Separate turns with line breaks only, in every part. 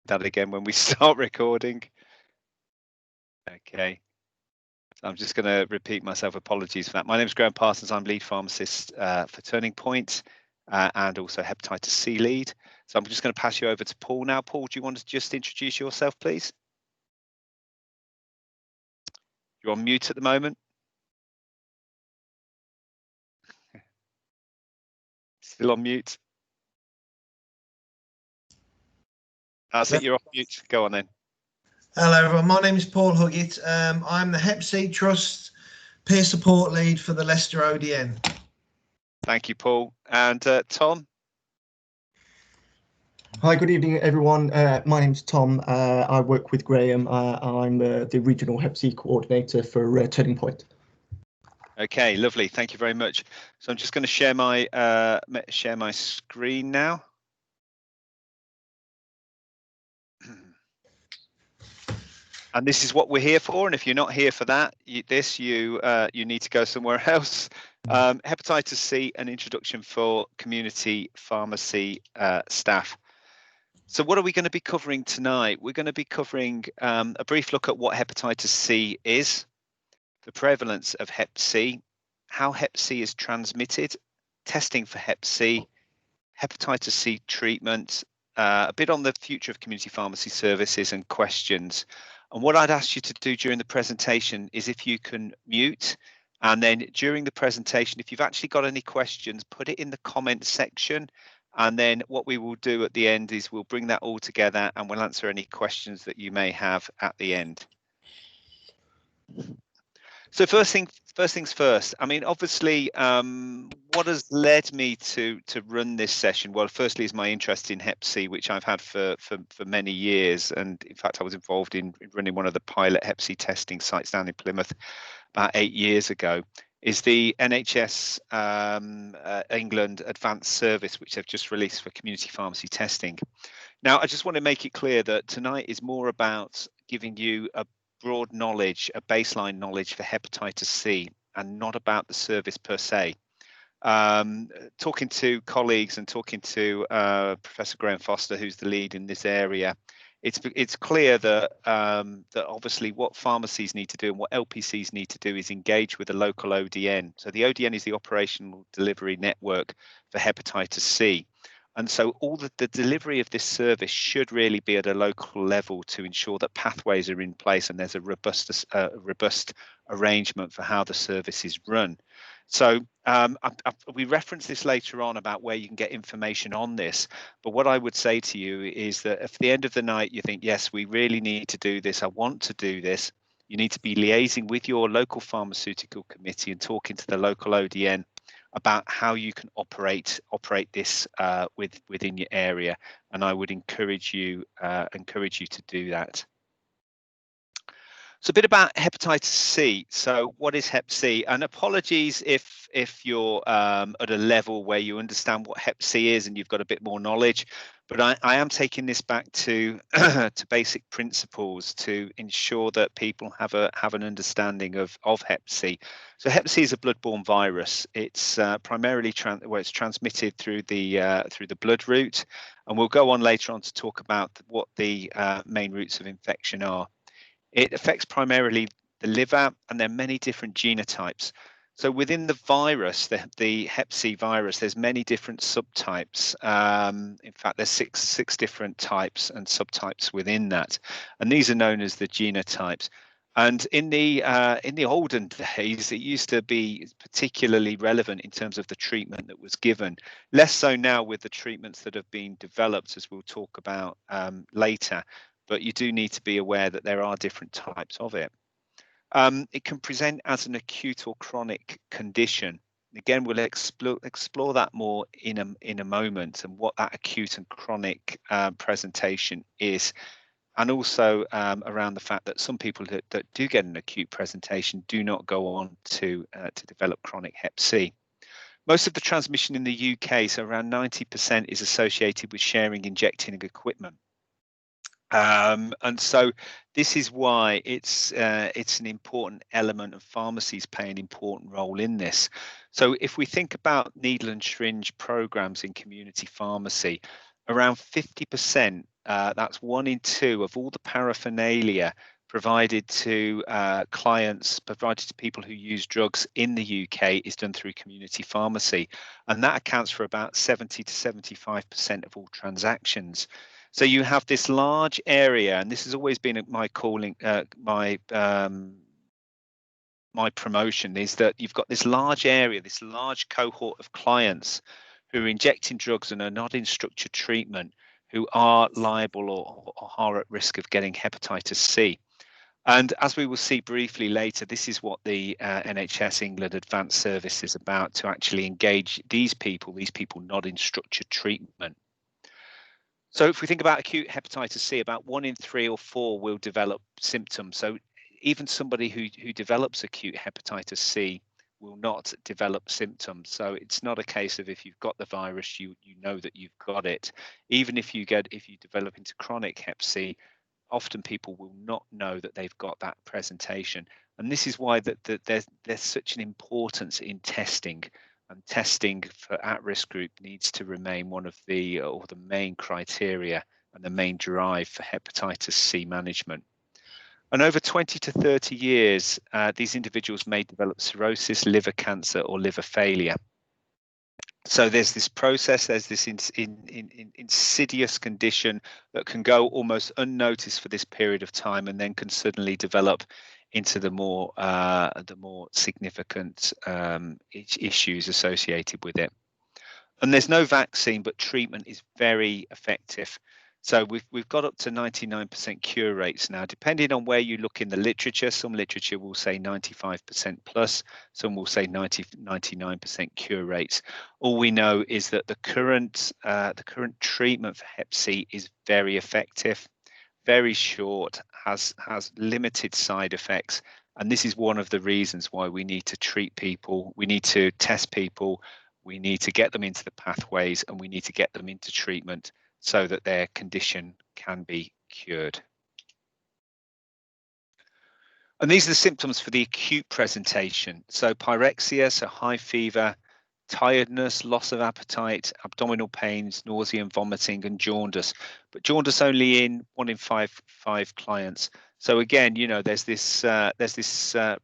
that again when we start recording. Okay. I'm just going to repeat myself. Apologies for that. My name is Graham Parsons. I'm lead pharmacist for Turning Point and also hepatitis C lead. So I'm just going to pass you over to Paul now. Paul, do you want to just introduce yourself, please? You're on mute at the moment. Still on mute. That's it. You're off mute. Go on then.
Hello everyone, my name is Paul Huggett. I'm the Hep C Trust peer support lead for the Leicester ODN.
Thank you, Paul. And Tom?
Hi, good evening everyone. My name's Tom. I work with Graham. I'm the regional Hep C coordinator for Turning Point.
Okay, lovely. Thank you very much. So I'm just going to share my screen now. And this is what we're here for. And if you're not here for that, you need to go somewhere else. Hepatitis C, an introduction for community pharmacy staff. So what are we going to be covering tonight? We're going to be covering a brief look at what hepatitis C is, the prevalence of Hep C, how Hep C is transmitted, testing for Hep C, hepatitis C treatment, a bit on the future of community pharmacy services and questions. And what I'd ask you to do during the presentation is if you can mute, and then during the presentation, if you've actually got any questions, put it in the comment section. And then what we will do at the end is we'll bring that all together and we'll answer any questions that you may have at the end. So first things first. I mean, obviously, what has led me to run this session? Well, firstly, is my interest in Hep C, which I've had for many years, and in fact, I was involved in running one of the pilot Hep C testing sites down in Plymouth about 8 years ago. Is the NHS England Advanced Service, which they've just released for community pharmacy testing. Now, I just want to make it clear that tonight is more about giving you a broad knowledge, a baseline knowledge for hepatitis C, and not about the service per se. Talking to colleagues and talking to Professor Graham Foster, who's the lead in this area, it's clear that that obviously what pharmacies need to do and what LPCs need to do is engage with a local ODN. So the ODN is the operational delivery network for hepatitis C. And so all the delivery of this service should really be at a local level to ensure that pathways are in place and there's a robust arrangement for how the service is run. So we reference this later on about where you can get information on this. But what I would say to you is that if at the end of the night you think, yes, we really need to do this, I want to do this, you need to be liaising with your local pharmaceutical committee and talking to the local ODN about how you can operate this within your area, and I would encourage you to do that. So a bit about hepatitis C. So what is Hep C? And apologies if you're at a level where you understand what Hep C is and you've got a bit more knowledge, but I am taking this back to to basic principles to ensure that people have an understanding of Hep C. So Hep C is a bloodborne virus. It's primarily it's transmitted through the blood route, and we'll go on later on to talk about what the main routes of infection are. It affects primarily the liver, and there are many different genotypes. So within the virus, the Hep C virus, there's many different subtypes. In fact, there's six different types and subtypes within that, and these are known as the genotypes. And in the olden days, it used to be particularly relevant in terms of the treatment that was given. Less so now with the treatments that have been developed, as we'll talk about later. But you do need to be aware that there are different types of it. It can present as an acute or chronic condition. Again, we'll explore that more in a moment and what that acute and chronic presentation is, and also around the fact that some people that do get an acute presentation do not go on to develop chronic Hep C. Most of the transmission in the UK, so around 90%, is associated with sharing injecting equipment. And so this is why it's an important element, of pharmacies play an important role in this. So if we think about needle and syringe programs in community pharmacy, around 50% that's 1 in 2 of all the paraphernalia provided to clients, provided to people who use drugs in the UK, is done through community pharmacy, and that accounts for about 70 to 75% of all transactions. So you have this large area, and this has always been my calling, my promotion, is that you've got this large area, this large cohort of clients who are injecting drugs and are not in structured treatment, who are liable or are at risk of getting hepatitis C. And as we will see briefly later, this is what the NHS England Advanced Service is about, to actually engage these people not in structured treatment. So if we think about acute hepatitis C, about 1 in 3 or 4 will develop symptoms. So even somebody who develops acute hepatitis C will not develop symptoms. So it's not a case of if you've got the virus, you know that you've got it. Even if you develop into chronic hep C, often people will not know that they've got that presentation. And this is why there's such an importance in testing. And testing for at-risk group needs to remain one of the main criteria and the main drive for hepatitis C management. And over 20 to 30 years, these individuals may develop cirrhosis, liver cancer, or liver failure. So there's this process, there's this insidious condition that can go almost unnoticed for this period of time, and then can suddenly develop into the more significant issues associated with it. And there's no vaccine, but treatment is very effective. So we've got up to 99% cure rates now, depending on where you look in the literature. Some literature will say 95% plus, some will say 99% cure rates. All we know is that the current treatment for Hep C is very effective, very short, has limited side effects, and this is one of the reasons why we need to treat people, we need to test people, we need to get them into the pathways, and we need to get them into treatment so that their condition can be cured. And these are the symptoms for the acute presentation. So pyrexia, so high fever, tiredness, loss of appetite, abdominal pains, nausea and vomiting, and jaundice. But jaundice only in 1 in 5 clients. So again, you know, there's this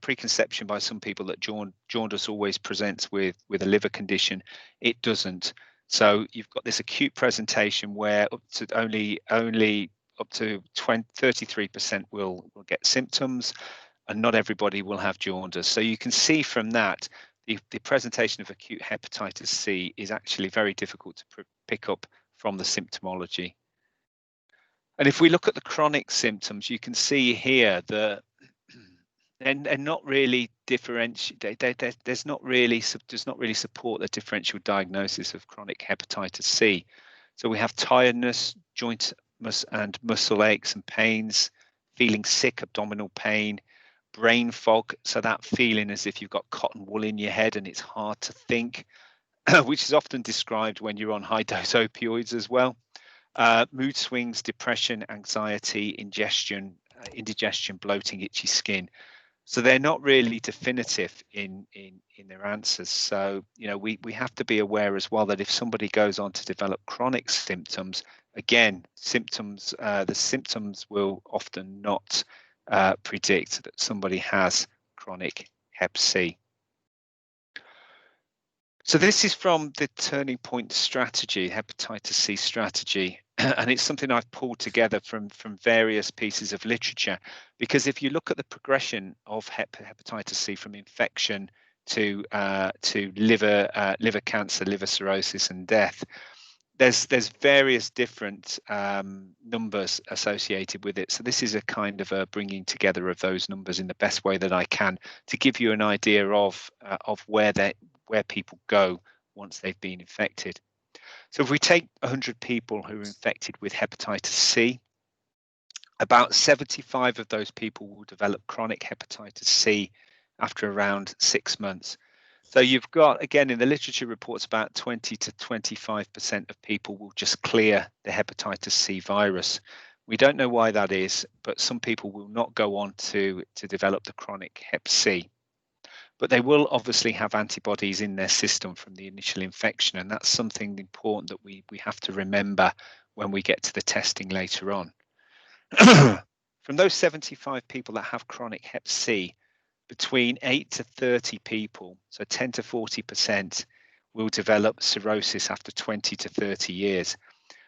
preconception by some people that jaundice always presents with a liver condition. It doesn't. So you've got this acute presentation where up to 33% will get symptoms, and not everybody will have jaundice. So you can see from that the presentation of acute hepatitis C is actually very difficult to pick up from the symptomology. And if we look at the chronic symptoms, you can see here that they're not really does not really support the differential diagnosis of chronic hepatitis C. So we have tiredness, joint and muscle aches and pains, feeling sick, abdominal pain, brain fog, so that feeling as if you've got cotton wool in your head and it's hard to think, which is often described when you're on high dose opioids as well. Mood swings, depression, anxiety, indigestion, bloating, itchy skin. So they're not really definitive in their answers. So, you know, we have to be aware as well that if somebody goes on to develop chronic symptoms, again, the symptoms will often not predict that somebody has chronic Hep C. So this is from the Turning Point strategy, hepatitis C strategy, and it's something I've pulled together from various pieces of literature, because if you look at the progression of hepatitis C from infection to liver cancer, liver cirrhosis, and death, there's various different numbers associated with it. So this is a kind of a bringing together of those numbers in the best way that I can to give you an idea of where people go once they've been infected. So if we take 100 people who are infected with hepatitis C, about 75 of those people will develop chronic hepatitis C after around 6 months. So you've got, again, in the literature reports, about 20 to 25% of people will just clear the hepatitis C virus. We don't know why that is, but some people will not go on to develop the chronic Hep C. But they will obviously have antibodies in their system from the initial infection, and that's something important that we have to remember when we get to the testing later on. From those 75 people that have chronic Hep C, between 8 to 30 people, so 10 to 40%, will develop cirrhosis after 20 to 30 years.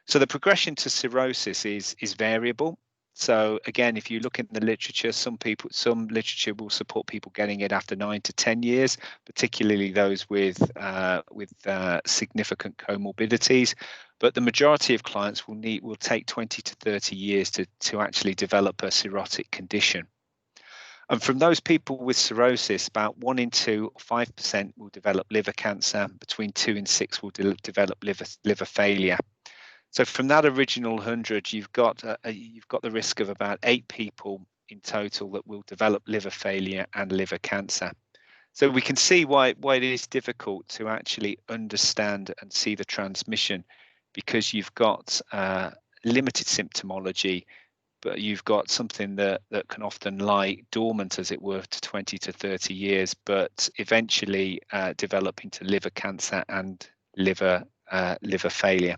So the progression to cirrhosis is variable. So again, if you look in the literature, some literature will support people getting it after 9 to 10 years, particularly those with significant comorbidities. But the majority of clients will take 20 to 30 years to actually develop a cirrhotic condition. And from those people with cirrhosis, about 1 in 2, 5% will develop liver cancer. Between 2 and 6 will develop liver failure. So from that original 100, you've got the risk of about 8 people in total that will develop liver failure and liver cancer. So we can see why it is difficult to actually understand and see the transmission, because you've got limited symptomology, but you've got something that can often lie dormant, as it were, to 20 to 30 years, but eventually develop into liver cancer and liver failure.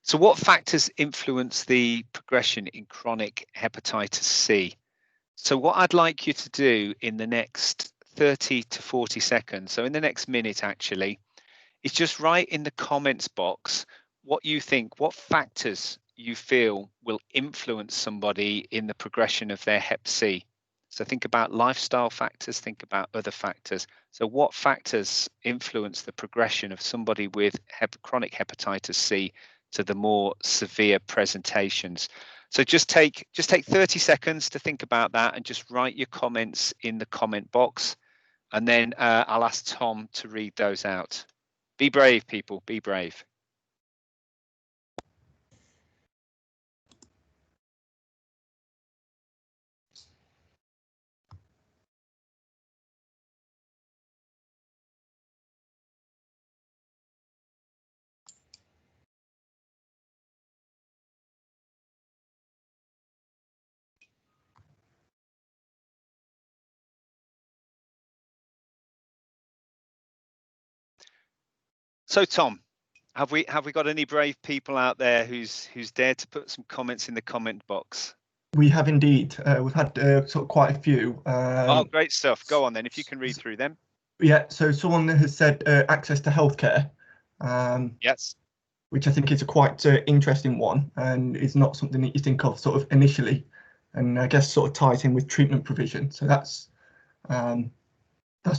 So what factors influence the progression in chronic hepatitis C? So what I'd like you to do in the next 30 to 40 seconds, so in the next minute actually, is just write in the comments box what you think, what factors you feel will influence somebody in the progression of their Hep C. So think about lifestyle factors, think about other factors. So what factors influence the progression of somebody with chronic hepatitis C to the more severe presentations? So just take 30 seconds to think about that and just write your comments in the comment box. And then I'll ask Tom to read those out. Be brave, people, be brave. So Tom, have we got any brave people out there who's dared to put some comments in the comment box?
We have indeed. We've had sort of quite a few.
Oh, great stuff. Go on then, if you can read through them.
Yeah, so someone has said access to healthcare.
Yes.
Which I think is a quite interesting one, and is not something that you think of sort of initially, and I guess sort of ties in with treatment provision. So that's a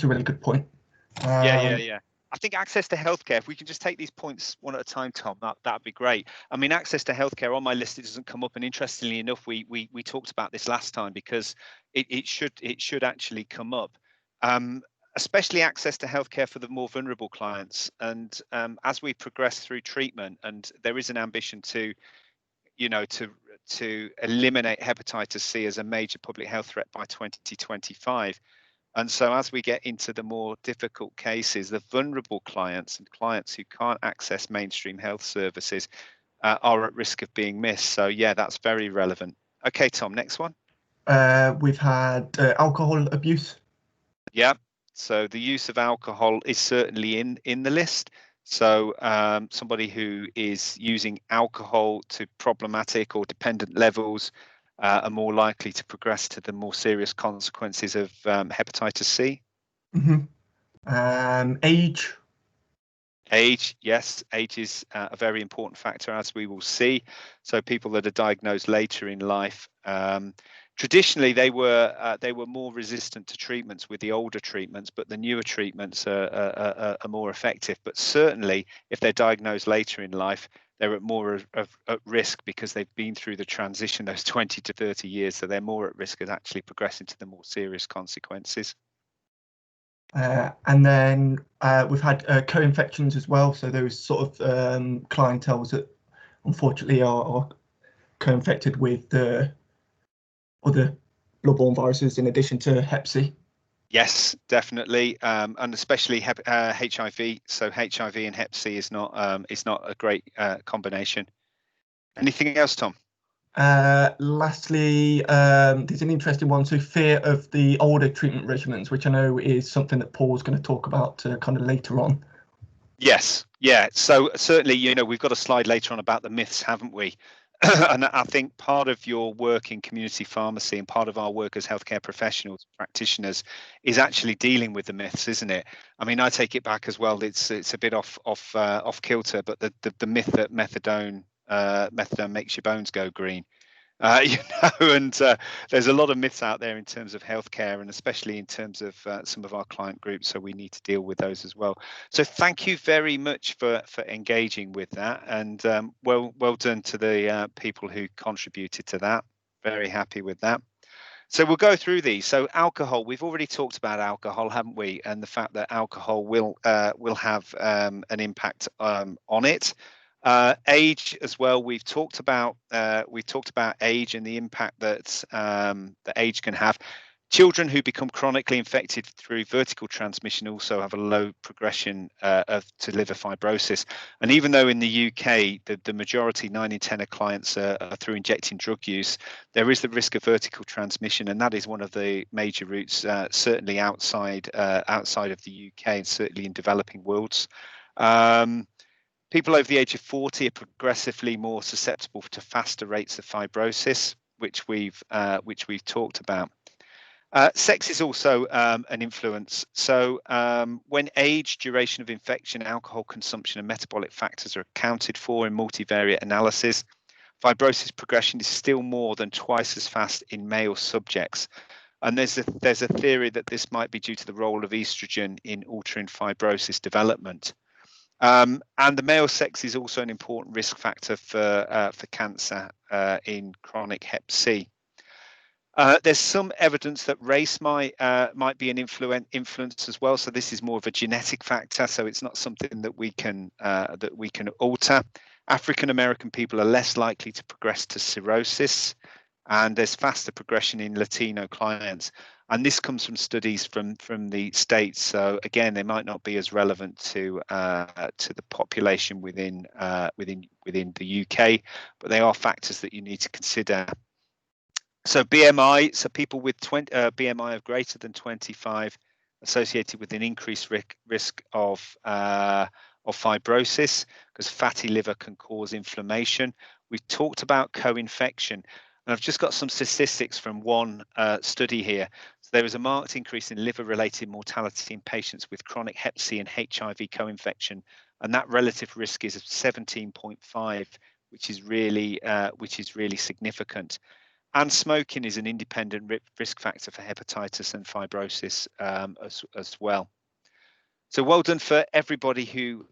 really good point.
Yeah. I think access to healthcare, if we can just take these points one at a time, Tom, that'd be great. I mean, access to healthcare on my list, it doesn't come up, and interestingly enough, we talked about this last time, because it should actually come up. Especially access to healthcare for the more vulnerable clients. And as we progress through treatment, and there is an ambition to eliminate hepatitis C as a major public health threat by 2025. And so as we get into the more difficult cases, the vulnerable clients and clients who can't access mainstream health services are at risk of being missed. So yeah, that's very relevant. Okay, Tom, next one.
We've had alcohol abuse.
Yeah. So the use of alcohol is certainly in the list. So somebody who is using alcohol to problematic or dependent levels are more likely to progress to the more serious consequences of hepatitis C.
Mm-hmm. Age.
Age, yes, age is a very important factor, as we will see. So people that are diagnosed later in life, traditionally they were more resistant to treatments with the older treatments, but the newer treatments are more effective. But certainly, if they're diagnosed later in life, they're at more at risk because they've been through the transition, those 20 to 30 years. So they're more at risk of actually progressing to the more serious consequences.
And then we've had co-infections as well. So those sort of clienteles that unfortunately are co-infected with other bloodborne viruses in addition to Hep C.
Yes, definitely, and especially HIV. So HIV and Hep C is not a great combination. Anything else, Tom?
Lastly, there's an interesting one. So fear of the older treatment regimens, which I know is something that Paul's going to talk about kind of later on.
Yes, Yeah, so certainly, we've got a slide later on about the myths, haven't we? And I think part of your work in community pharmacy and part of our work as healthcare professionals, practitioners, is actually dealing with the myths, isn't it? I mean, I take it back as well. It's a bit off kilter, but the myth that methadone makes your bones go green. And there's a lot of myths out there in terms of healthcare, and especially in terms of some of our client groups. So we need to deal with those as well. So thank you very much for engaging with that, and well done to the people who contributed to that. Very happy with that. So we'll go through these. So alcohol, we've already talked about alcohol, haven't we? And the fact that alcohol will have an impact on it. Age as well. We've talked about age and the impact that that age can have. Children who become chronically infected through vertical transmission also have a low progression to liver fibrosis. And even though in the UK the majority, 9 in 10 of clients are through injecting drug use, there is the risk of vertical transmission, and that is one of the major routes, certainly outside of the UK and certainly in developing worlds. People over the age of 40 are progressively more susceptible to faster rates of fibrosis, which we've talked about. Sex is also an influence. So when age, duration of infection, alcohol consumption, and metabolic factors are accounted for in multivariate analysis, fibrosis progression is still more than twice as fast in male subjects. And there's a theory that this might be due to the role of estrogen in altering fibrosis development. And the male sex is also an important risk factor for cancer in chronic Hep C. There's some evidence that race might be an influence as well. So this is more of a genetic factor. So it's not something that we can alter. African American people are less likely to progress to cirrhosis, and there's faster progression in Latino clients. And this comes from studies from the States. So again, they might not be as relevant to the population within the UK, but they are factors that you need to consider. So BMI, so people with BMI of greater than 25 associated with an increased risk of fibrosis, because fatty liver can cause inflammation. We've talked about co-infection. And I've just got some statistics from one study here. So there was a marked increase in liver-related mortality in patients with chronic Hep C and HIV co-infection, and that relative risk is 17.5, which is really significant. And smoking is an independent risk factor for hepatitis and fibrosis as well. So well done for everybody who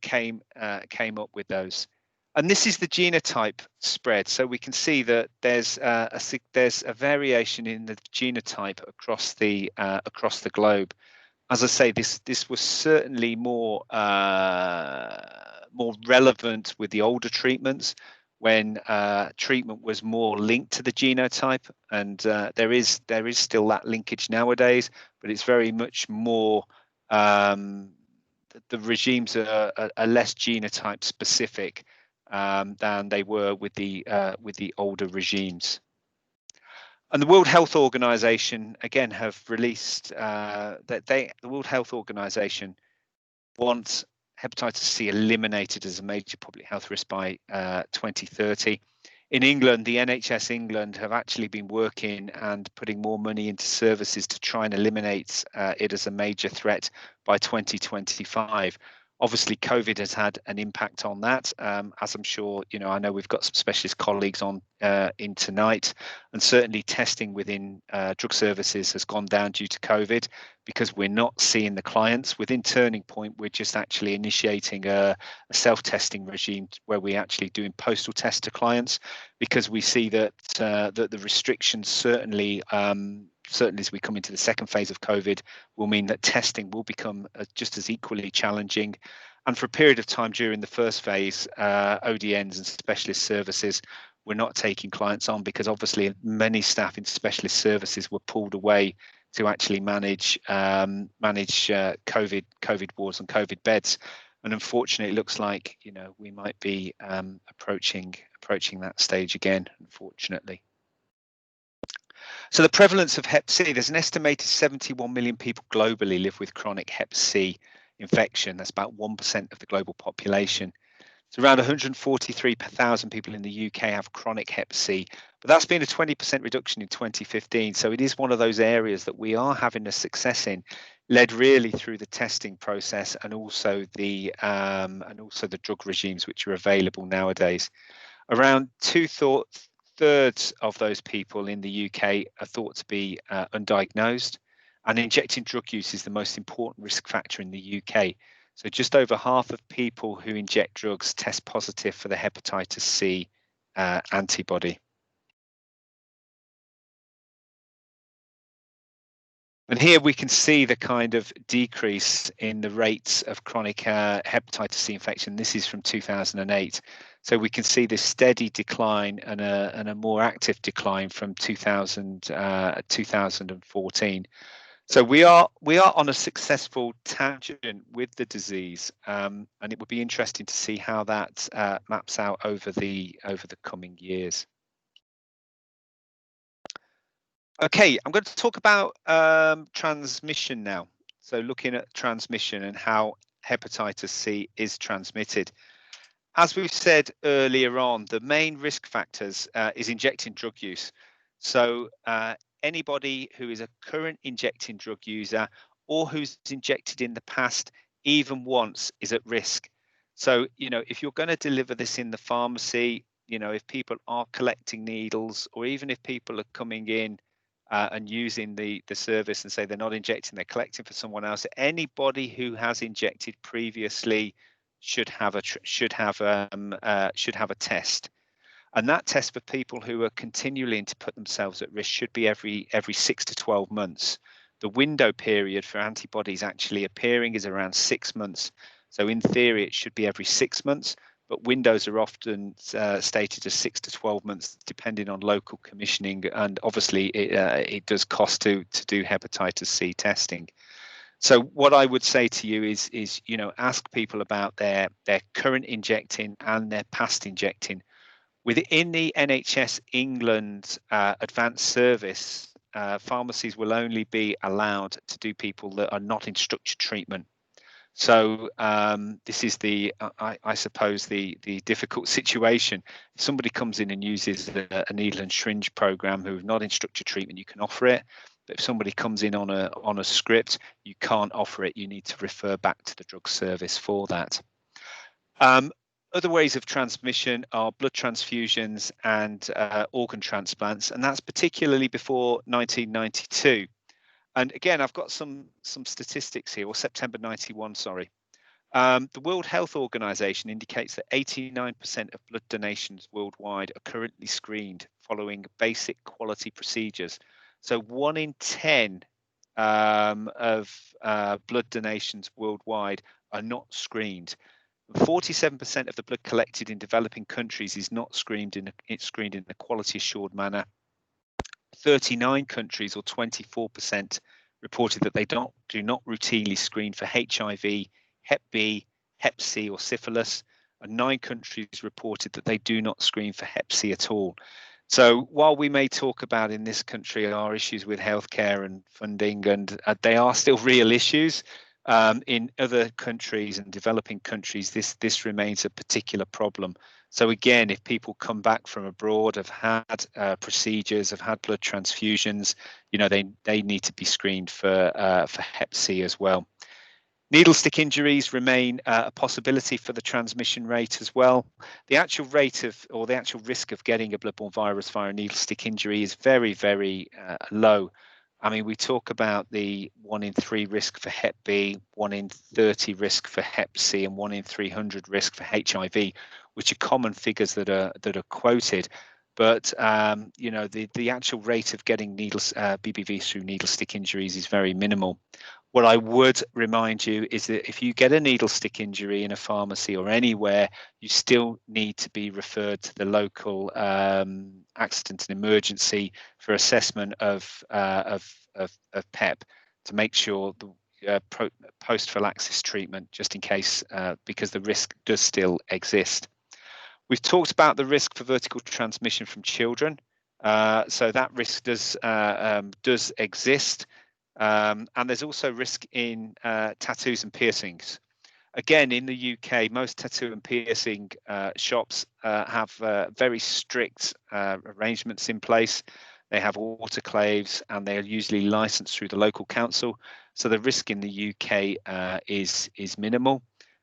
came up with those. And this is the genotype spread. So we can see that there's a variation in the genotype across the globe. As I say, this was certainly more relevant with the older treatments, when treatment was more linked to the genotype, and there is still that linkage nowadays, but it's very much more the regimes are less genotype specific than they were with the older regimes. And the World Health Organization again have released that the World Health Organization wants hepatitis C eliminated as a major public health risk by 2030. In England, the NHS England have actually been working and putting more money into services to try and eliminate it as a major threat by 2025. Obviously, COVID has had an impact on that, as I'm sure, I know we've got some specialist colleagues on in tonight, and certainly testing within drug services has gone down due to COVID, because we're not seeing the clients. Within Turning Point, we're just actually initiating a self-testing regime where we're actually doing postal tests to clients, because we see that the restrictions certainly as we come into the second phase of COVID will mean that testing will become just as equally challenging. And for a period of time during the first phase, ODNs and specialist services were not taking clients on, because obviously many staff in specialist services were pulled away to actually manage COVID wards and COVID beds. And unfortunately, it looks like we might be approaching that stage again, unfortunately. So the prevalence of Hep C, there's an estimated 71 million people globally live with chronic Hep C. infection. That's about 1% of the global population. So around 143,000 people in the UK have chronic Hep C, but that's been a 20% reduction in 2015. So it is one of those areas that we are having a success in, led really through the testing process and also the drug regimes which are available nowadays. Around two-thirds of those people in the UK are thought to be undiagnosed, and injecting drug use is the most important risk factor in the UK. So just over half of people who inject drugs test positive for the hepatitis C antibody. And here we can see the kind of decrease in the rates of chronic hepatitis C infection. This is from 2008. So we can see this steady decline and a more active decline from 2014. So we are on a successful tangent with the disease, and it would be interesting to see how that maps out over the coming years. Okay, I'm going to talk about transmission now. So looking at transmission and how hepatitis C is transmitted. As we've said earlier on, the main risk factors is injecting drug use. So anybody who is a current injecting drug user or who's injected in the past even once is at risk. So, you know, if you're going to deliver this in the pharmacy, you know, if people are collecting needles, or even if people are coming in and using the service and say they're not injecting, they're collecting for someone else, anybody who has injected previously should have a test. And that test for people who are continually to put themselves at risk should be every 6 to 12 months. The window period for antibodies actually appearing is around 6 months. So in theory, it should be every 6 months, but windows are often stated as 6 to 12 months, depending on local commissioning. And obviously, it does cost to do hepatitis C testing. So what I would say to you is you know, ask people about their current injecting and their past injecting. Within the NHS England advanced service, pharmacies will only be allowed to do people that are not in structured treatment. So this is I suppose the difficult situation. If somebody comes in and uses a needle and syringe program who are not in structured treatment, you can offer it. But if somebody comes in on a script, you can't offer it. You need to refer back to the drug service for that. Other ways of transmission are blood transfusions and organ transplants, and that's particularly before 1992. And again, I've got some statistics here, or September 91, sorry. The World Health Organization indicates that 89% of blood donations worldwide are currently screened following basic quality procedures. So 1 in 10 of blood donations worldwide are not screened. 47% of the blood collected in developing countries is not screened in a quality assured manner. 39 countries, or 24%, reported that they do not routinely screen for HIV, Hep B, Hep C, or syphilis, and 9 countries reported that they do not screen for Hep C at all. So while we may talk about in this country our issues with healthcare and funding, and they are still real issues, in other countries and developing countries, this remains a particular problem. So again, if people come back from abroad, have had procedures, have had blood transfusions, you know, they need to be screened for Hep C as well. Needle stick injuries remain a possibility for the transmission rate as well. The actual rate of, or the actual risk of getting a bloodborne virus via a needle stick injury is very, very low. I mean, we talk about the 1 in 3 risk for Hep B, 1 in 30 risk for Hep C, and 1 in 300 risk for HIV, which are common figures that are quoted. But you know, the actual rate of getting BBV through needle stick injuries is very minimal. What I would remind you is that if you get a needle stick injury in a pharmacy or anywhere, you still need to be referred to the local accident and emergency for assessment of PEP to make sure the post-phalanxis treatment, just in case, because the risk does still exist. We've talked about the risk for vertical transmission from children. So that risk does exist. And there's also risk in tattoos and piercings. Again, in the UK, most tattoo and piercing shops have very strict arrangements in place. They have autoclaves and they are usually licensed through the local council. So the risk in the UK is minimal.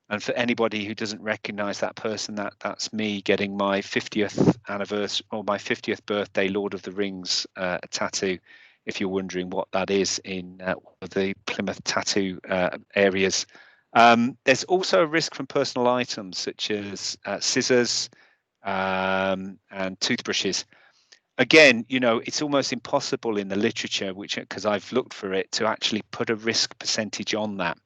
And for anybody who doesn't recognise that person, that's me getting my 50th anniversary or my 50th birthday Lord of the Rings tattoo, if you're wondering what that is in the Plymouth tattoo areas. There's also a risk from personal items such as scissors and toothbrushes. Again, you know, it's almost impossible in the literature, because I've looked for it, to actually put a risk percentage on that,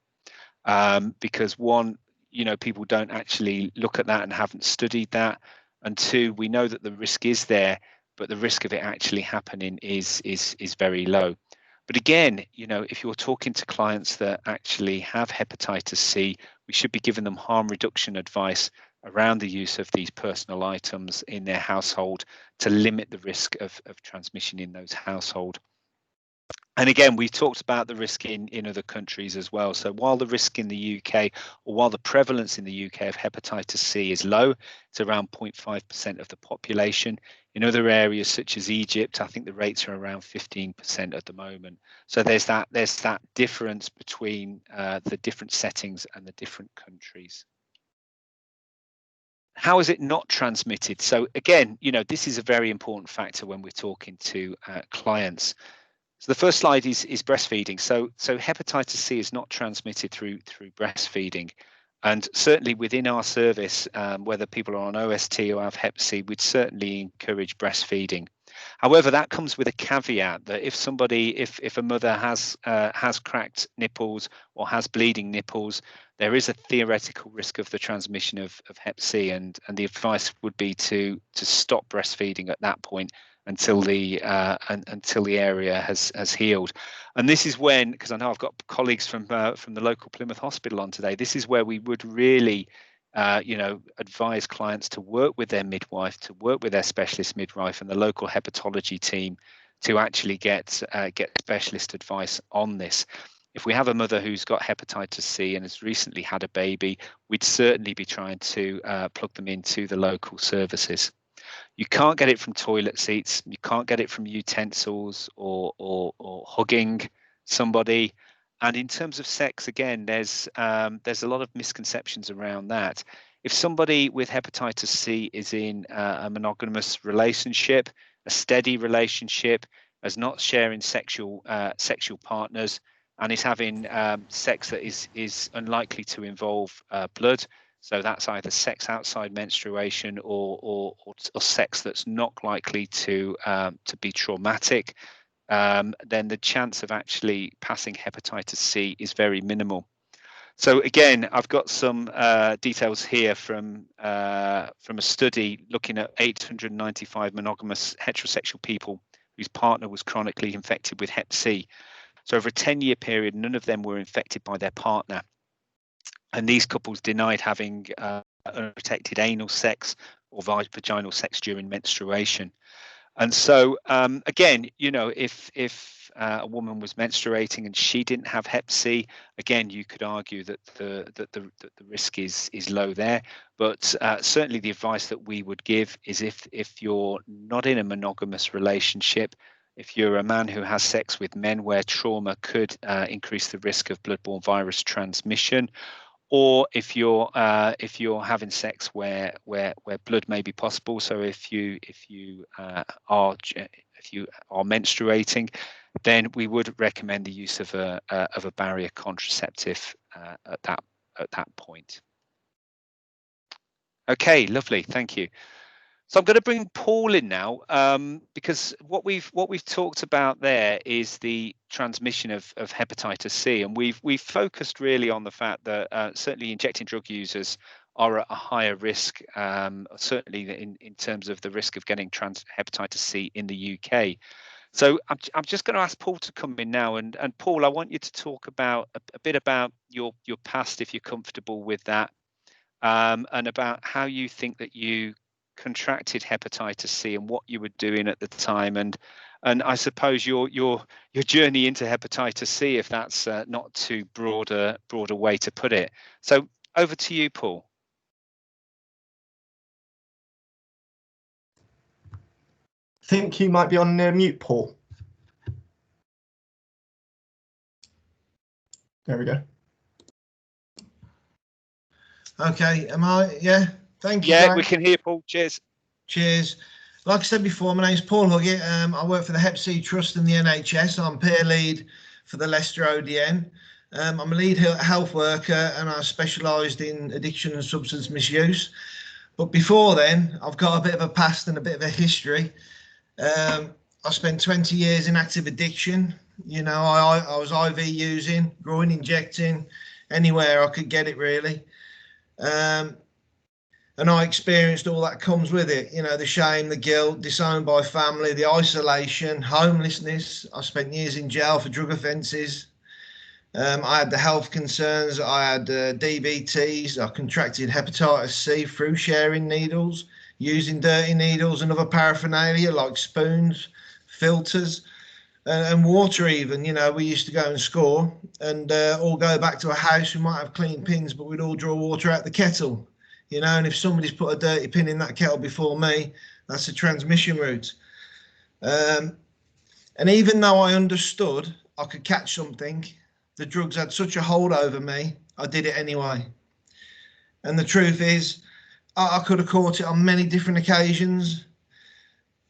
because one, you know, people don't actually look at that and haven't studied that, and two, we know that the risk is there, but the risk of it actually happening is very low. But again, you know, if you're talking to clients that actually have hepatitis C, we should be giving them harm reduction advice around the use of these personal items in their household to limit the risk of transmission in those households. And again, we talked about the risk in other countries as well. So while the risk in the UK, or while the prevalence in the UK of hepatitis C is low, it's around 0.5% of the population. In other areas such as Egypt, I think the rates are around 15% at the moment. So there's that difference between the different settings and the different countries. How is it not transmitted? So again, you know, this is a very important factor when we're talking to clients. So the first slide is breastfeeding. So hepatitis C is not transmitted through breastfeeding, and certainly within our service, whether people are on OST or have Hep C, we'd certainly encourage breastfeeding. However, that comes with a caveat that if a mother has cracked nipples or has bleeding nipples, there is a theoretical risk of the transmission of Hep C, and the advice would be to stop breastfeeding at that point until the area has healed. And this is when, because I know I've got colleagues from the local Plymouth hospital on today, this is where we would really advise clients to work with their midwife, to work with their specialist midwife and the local hepatology team to actually get specialist advice on this. If we have a mother who's got hepatitis C and has recently had a baby, we'd certainly be trying to plug them into the local services. You can't get it from toilet seats. You can't get it from utensils or hugging somebody. And in terms of sex, again, there's a lot of misconceptions around that. If somebody with hepatitis C is in a monogamous relationship, a steady relationship, is not sharing sexual partners, and is having sex that is unlikely to involve blood, so that's either sex outside menstruation or sex that's not likely to be traumatic, then the chance of actually passing hepatitis C is very minimal. So again, I've got some details here from a study looking at 895 monogamous heterosexual people whose partner was chronically infected with Hep C. So over a 10-year period, none of them were infected by their partner. And these couples denied having unprotected anal sex or vaginal sex during menstruation. And so, again, you know, if a woman was menstruating and she didn't have Hep C, again, you could argue that the risk is low there. But certainly, the advice that we would give is if you're not in a monogamous relationship, if you're a man who has sex with men where trauma could increase the risk of bloodborne virus transmission, or if you're having sex where blood may be possible, so if you are menstruating, then we would recommend the use of a barrier contraceptive at that point. Okay, lovely, thank you. So I'm going to bring Paul in now, because what we've talked about there is the transmission of hepatitis C, and we've focused really on the fact that certainly injecting drug users are at a higher risk, certainly in terms of the risk of getting hepatitis C in the UK. So I'm just going to ask Paul to come in now, and Paul, I want you to talk about a bit about your past, if you're comfortable with that, and about how you think that you contracted hepatitis C and what you were doing at the time, and and I suppose your journey into hepatitis C, if that's not too broad a way to put it. So over to you, Paul.
I think you might be on mute, Paul. There we go.
Okay, am I? Yeah, thank you.
Yeah,
Greg.
we can hear Paul. Cheers.
Cheers. Like I said before, my name's Paul Huggett. I work for the Hep C Trust and the NHS. I'm peer lead for the Leicester ODN. I'm a lead health worker and I specialised in addiction and substance misuse. But before then, I've got a bit of a past and a bit of a history. I spent 20 years in active addiction. You know, I was IV using, growing, injecting, anywhere I could get it really. And I experienced all that comes with it, you know, the shame, the guilt, disowned by family, the isolation, homelessness. I spent years in jail for drug offences. I had the health concerns. I had DVTs. I contracted hepatitis C through sharing needles, using dirty needles and other paraphernalia like spoons, filters, and water even. You know, we used to go and score and all go back to a house. We might have clean pins, but we'd all draw water out the kettle. You know, and if somebody's put a dirty pin in that kettle before me, that's a transmission route. And even though I understood I could catch something, the drugs had such a hold over me, I did it anyway. And the truth is, I could have caught it on many different occasions,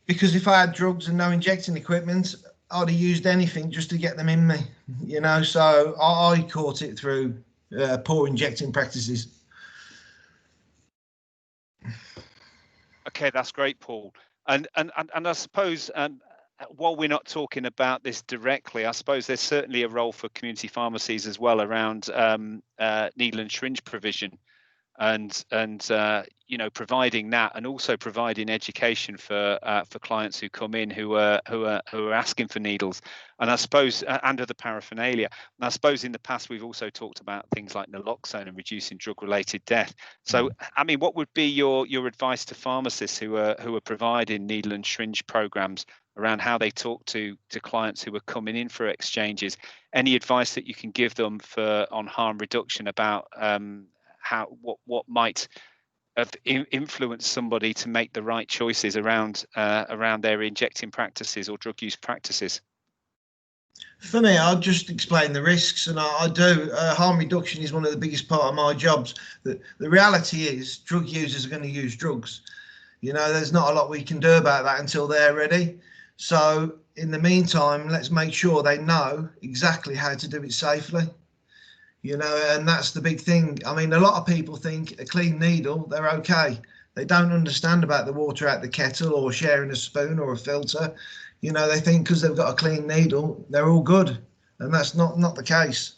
because if I had drugs and no injecting equipment, I'd have used anything just to get them in me, you know. So I caught it through poor injecting practices.
Okay, that's great, Paul. And I suppose while we're not talking about this directly, I suppose there's certainly a role for community pharmacies as well around needle and syringe provision, and you know, providing that, and also providing education for clients who come in who are asking for needles, and I suppose and other paraphernalia. And I suppose in the past we've also talked about things like naloxone and reducing drug-related death. So, I mean, what would be your advice to pharmacists who are providing needle and syringe programs around how they talk to clients who are coming in for exchanges? Any advice that you can give them on harm reduction about what might have influenced somebody to make the right choices around their injecting practices or drug use practices?
For me, I'll just explain the risks, and I do. Harm reduction is one of the biggest part of my jobs. The reality is drug users are going to use drugs. You know, there's not a lot we can do about that until they're ready. So in the meantime, let's make sure they know exactly how to do it safely. You know, and that's the big thing. I mean, a lot of people think a clean needle, they're okay. They don't understand about the water out the kettle or sharing a spoon or a filter. You know, they think because they've got a clean needle, they're all good. And that's not the case.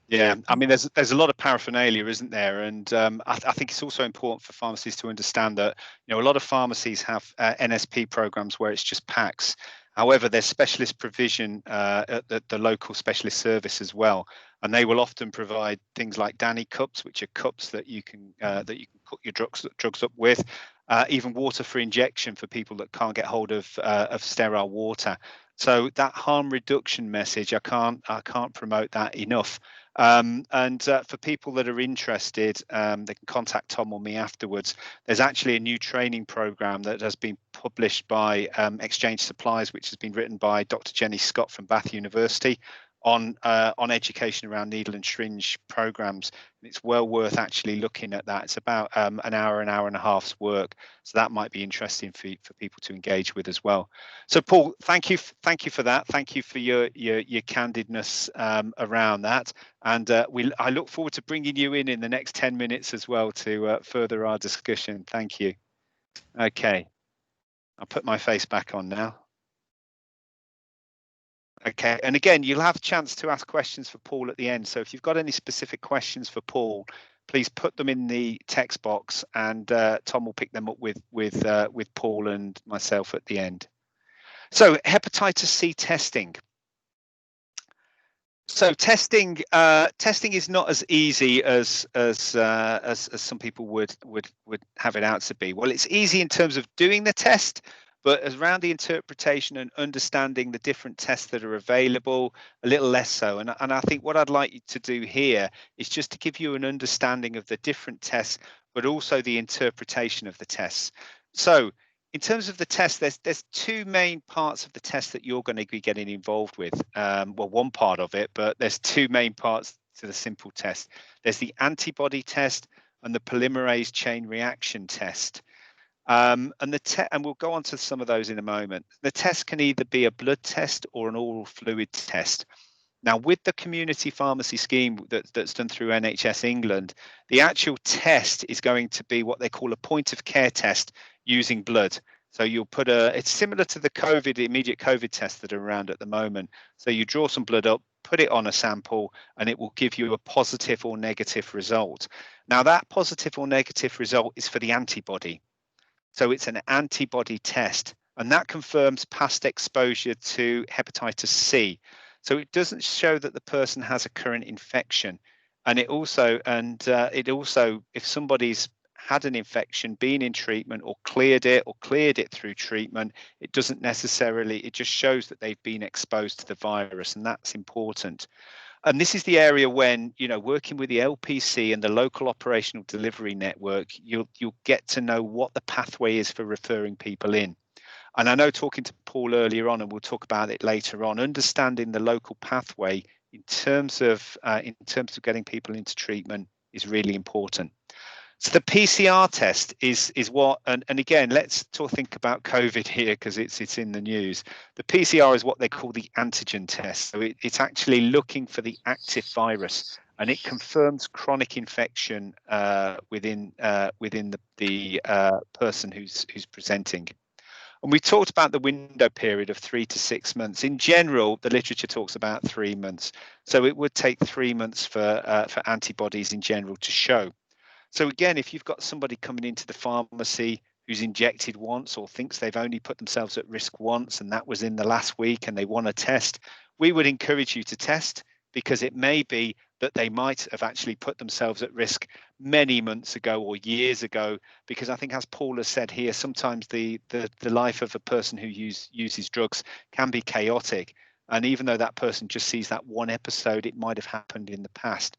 Yeah, I mean, there's a lot of paraphernalia, isn't there? And I think it's also important for pharmacies to understand that, you know, a lot of pharmacies have NSP programs where it's just packs. However, there's specialist provision at the local specialist service as well, and they will often provide things like Danny cups, which are cups that you can put your drugs up with. Even water for injection for people that can't get hold of sterile water. So that harm reduction message, I can't promote that enough. And for people that are interested, they can contact Tom or me afterwards. There's actually a new training program that has been published by Exchange Supplies, which has been written by Dr. Jenny Scott from Bath University on education around needle and syringe programs. It's well worth actually looking at that. It's about an hour and a half's work, so that might be interesting for people to engage with as well. So Paul, thank you for that. Thank you for your candidness around that, and I look forward to bringing you in the next 10 minutes as well to further our discussion. Thank you. Okay, I'll put my face back on now. Okay, and again, you'll have a chance to ask questions for Paul at the end. So if you've got any specific questions for Paul, please put them in the text box, and Tom will pick them up with Paul and myself at the end. So hepatitis C testing. So testing is not as easy as some people would have it out to be. Well, it's easy in terms of doing the test, But around the interpretation and understanding the different tests that are available, a little less so. And I think what I'd like you to do here is just to give you an understanding of the different tests, but also the interpretation of the tests. So in terms of the test, there's two main parts of the test that you're going to be getting involved with. Well, one part of it, but there's two main parts to the simple test. There's the antibody test and the polymerase chain reaction test. And we'll go on to some of those in a moment. The test can either be a blood test or an oral fluid test. Now, with the community pharmacy scheme that's done through NHS England, the actual test is going to be what they call a point of care test using blood. So you'll put it's similar to the immediate COVID tests that are around at the moment. So you draw some blood up, put it on a sample, and it will give you a positive or negative result. Now, that positive or negative result is for the antibody. So it's an antibody test, and that confirms past exposure to hepatitis C. So it doesn't show that the person has a current infection. And it also, if somebody's had an infection, been in treatment or cleared it through treatment, it doesn't necessarily, it just shows that they've been exposed to the virus, and that's important. And this is the area when, working with the LPC and the local operational delivery network, you'll get to know what the pathway is for referring people in. And I know, talking to Paul earlier on, and we'll talk about it later on, understanding the local pathway in terms of getting people into treatment is really important. So the PCR test is what, and again, let's think about COVID here because it's in the news. The PCR is what they call the antigen test. So it's actually looking for the active virus, and it confirms chronic infection within the person who's presenting. And we talked about the window period of 3 to 6 months. In general, the literature talks about 3 months. So it would take 3 months for antibodies in general to show. So again, if you've got somebody coming into the pharmacy who's injected once or thinks they've only put themselves at risk once, and that was in the last week, and they want to test, we would encourage you to test, because it may be that they might have actually put themselves at risk many months ago or years ago, because I think, as Paul has said here, sometimes the life of a person who uses drugs can be chaotic. And even though that person just sees that one episode, it might have happened in the past.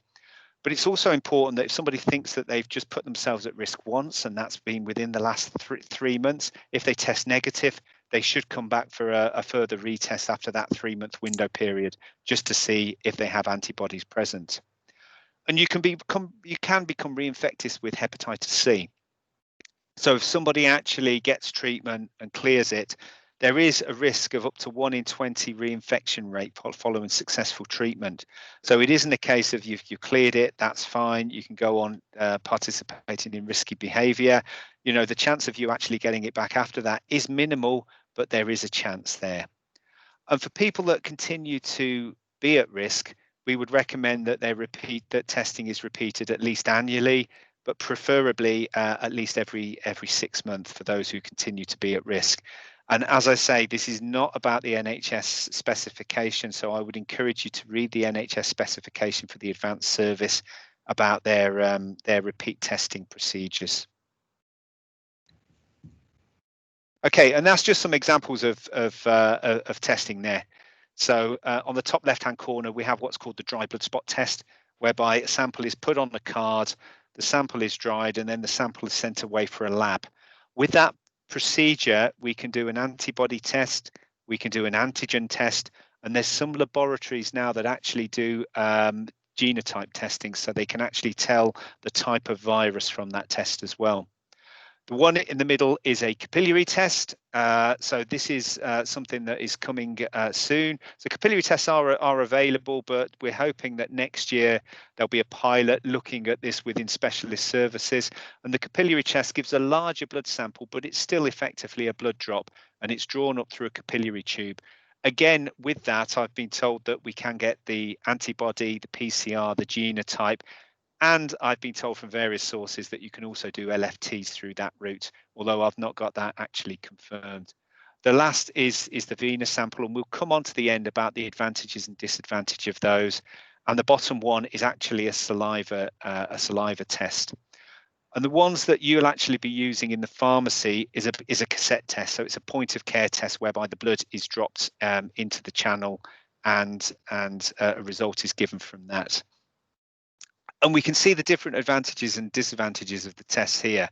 But it's also important that if somebody thinks that they've just put themselves at risk once, and that's been within the last 3 months, if they test negative, they should come back for a further retest after that 3-month window period, just to see if they have antibodies present. And you can become reinfected with hepatitis C. So if somebody actually gets treatment and clears it, there is a risk of up to 1 in 20 reinfection rate following successful treatment. So it isn't a case of you've cleared it, that's fine, you can go on participating in risky behaviour. The chance of you actually getting it back after that is minimal, but there is a chance there. And for people that continue to be at risk, we would recommend that testing is repeated at least annually, but preferably at least every 6 months for those who continue to be at risk. And as I say, this is not about the NHS specification, so I would encourage you to read the NHS specification for the advanced service about their repeat testing procedures. Okay, and that's just some examples of testing there. So on the top left-hand corner, we have what's called the dry blood spot test, whereby a sample is put on the card, the sample is dried, and then the sample is sent away for a lab. With that procedure, we can do an antibody test, we can do an antigen test, and there's some laboratories now that actually do genotype testing, so they can actually tell the type of virus from that test as well. The one in the middle is a capillary test. So this is something that is coming soon. So capillary tests are available, but we're hoping that next year there'll be a pilot looking at this within specialist services. And the capillary test gives a larger blood sample, but it's still effectively a blood drop, and it's drawn up through a capillary tube. Again, with that, I've been told that we can get the antibody, the PCR, the genotype, and I've been told from various sources that you can also do LFTs through that route, although I've not got that actually confirmed. The last is the venous sample, and we'll come on to the end about the advantages and disadvantages of those. And the bottom one is actually a saliva test. And the ones that you'll actually be using in the pharmacy is a cassette test. So it's a point of care test whereby the blood is dropped into the channel and a result is given from that. And we can see the different advantages and disadvantages of the tests here.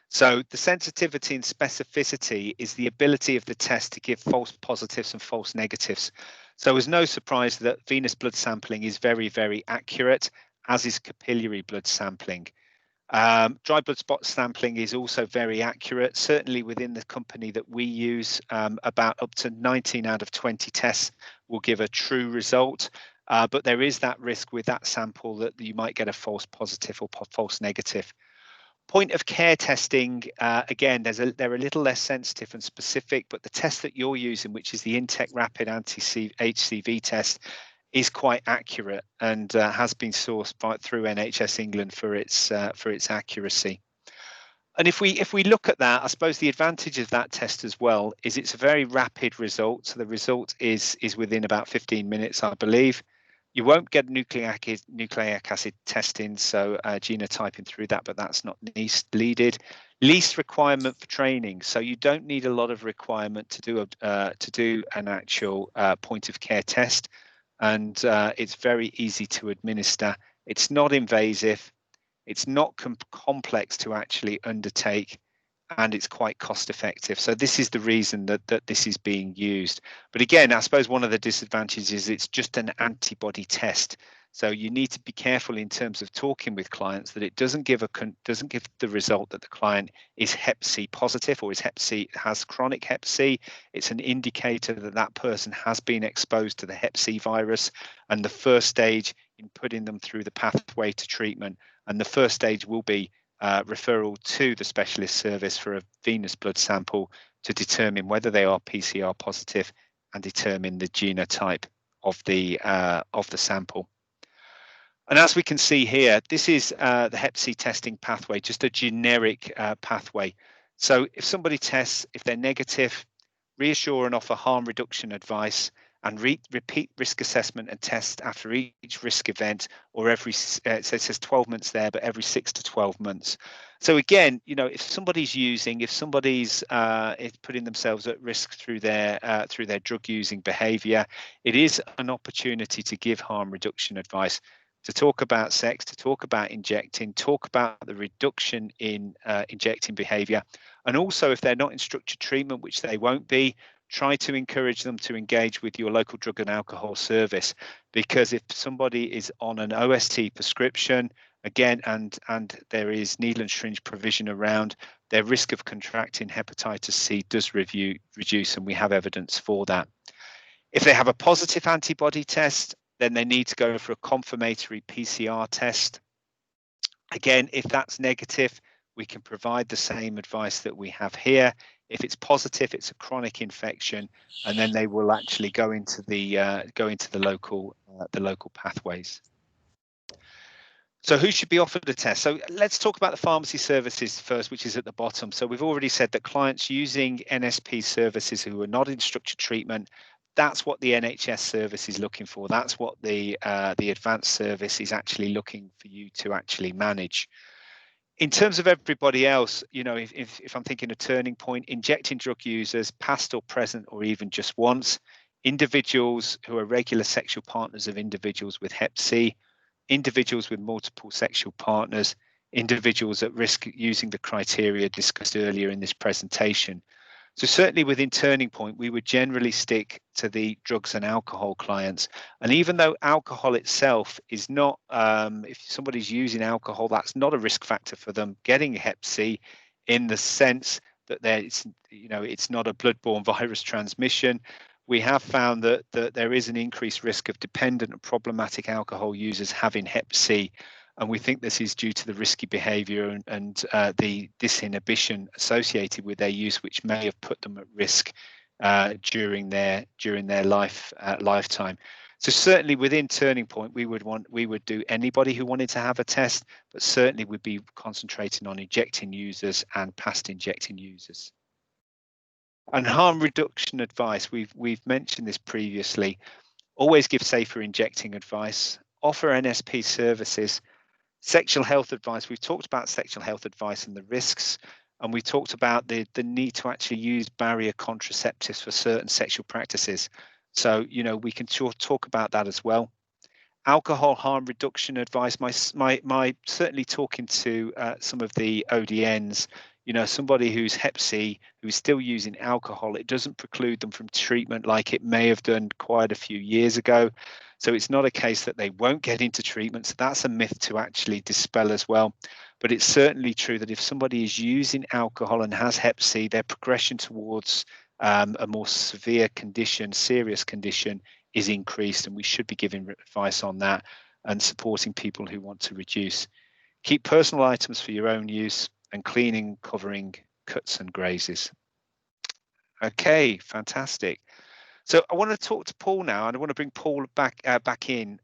So the sensitivity and specificity is the ability of the test to give false positives and false negatives. So it's no surprise that venous blood sampling is very, very accurate, as is capillary blood sampling. Dry blood spot sampling is also very accurate. Certainly within the company that we use, about up to 19 out of 20 tests will give a true result. But there is that risk with that sample that you might get a false positive or false negative. Point of care testing, again, they're a little less sensitive and specific, but the test that you're using, which is the Intec Rapid Anti-HCV test, is quite accurate and has been sourced through NHS England for its accuracy. And if we look at that, I suppose the advantage of that test as well is it's a very rapid result. So the result is within about 15 minutes, I believe. You won't get nucleic acid testing, so genotyping through that, but that's not needed. Least requirement for training, so you don't need a lot of requirement to do an actual point of care test, and it's very easy to administer. It's not invasive, it's not complex to actually undertake, and it's quite cost effective. So this is the reason that this is being used. But again, I suppose one of the disadvantages is it's just an antibody test. So you need to be careful in terms of talking with clients that it doesn't give the result that the client is Hep C positive or is has chronic Hep C. It's an indicator that that person has been exposed to the Hep C virus, and the first stage in putting them through the pathway to treatment. And the first stage will be referral to the specialist service for a venous blood sample to determine whether they are PCR positive and determine the genotype of the sample. And as we can see here, this is the Hep C testing pathway, just a generic pathway. So if somebody tests, if they're negative, reassure and offer harm reduction advice, and repeat risk assessment and test after each risk event, or every, so it says 12 months there, but every 6 to 12 months. So again, you know, if somebody's putting themselves at risk through their drug using behavior, it is an opportunity to give harm reduction advice, to talk about sex, to talk about injecting, talk about the reduction in injecting behavior. And also, if they're not in structured treatment, which they won't be, try to encourage them to engage with your local drug and alcohol service, because if somebody is on an OST prescription, again, and there is needle and syringe provision around, their risk of contracting hepatitis C does reduce, and we have evidence for that. If they have a positive antibody test, then they need to go for a confirmatory PCR test. Again, if that's negative, we can provide the same advice that we have here. If it's positive, it's a chronic infection, and then they will actually go into the local pathways. So who should be offered a test? So let's talk about the pharmacy services first, which is at the bottom. So we've already said that clients using NSP services who are not in structured treatment, that's what the NHS service is looking for. That's what the advanced service is actually looking for you to actually manage. In terms of everybody else, you know, if I'm thinking a turning point, injecting drug users, past or present, or even just once, individuals who are regular sexual partners of individuals with Hep C, individuals with multiple sexual partners, individuals at risk using the criteria discussed earlier in this presentation. So certainly within Turning Point, we would generally stick to the drugs and alcohol clients. And even though alcohol itself is not, if somebody's using alcohol, that's not a risk factor for them getting Hep C, in the sense that it's not a bloodborne virus transmission. We have found that there is an increased risk of dependent and problematic alcohol users having Hep C. And we think this is due to the risky behavior and the disinhibition associated with their use, which may have put them at risk during their lifetime. So certainly within Turning Point, we would do anybody who wanted to have a test, but certainly we'd be concentrating on injecting users and past injecting users. And harm reduction advice, we've mentioned this previously. Always give safer injecting advice. Offer NSP services. Sexual health advice. We've talked about sexual health advice and the risks, and we talked about the need to actually use barrier contraceptives for certain sexual practices. So, you know, we can talk about that as well. Alcohol harm reduction advice. My certainly talking to some of the ODNs, you know, somebody who's Hep C, who's still using alcohol, it doesn't preclude them from treatment like it may have done quite a few years ago. So it's not a case that they won't get into treatment. So that's a myth to actually dispel as well. But it's certainly true that if somebody is using alcohol and has Hep C, their progression towards a more severe condition, serious condition, is increased, and we should be giving advice on that and supporting people who want to reduce. Keep personal items for your own use and cleaning, covering cuts and grazes. Okay, fantastic. So I want to talk to Paul now, and I want to bring Paul back in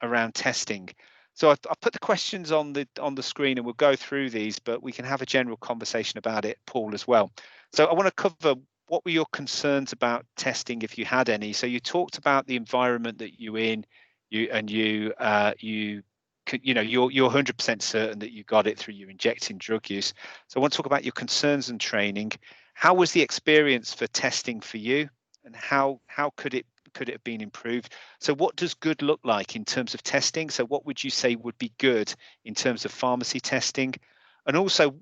around testing. So I've put the questions on the screen, and we'll go through these, but we can have a general conversation about it, Paul, as well. So I want to cover what were your concerns about testing, if you had any. So you talked about the environment that you're in, you're 100% certain that you got it through your injecting drug use. So I want to talk about your concerns and training. How was the experience for testing for you, and how could it have been improved? So what does good look like in terms of testing? So what would you say would be good in terms of pharmacy testing? And also,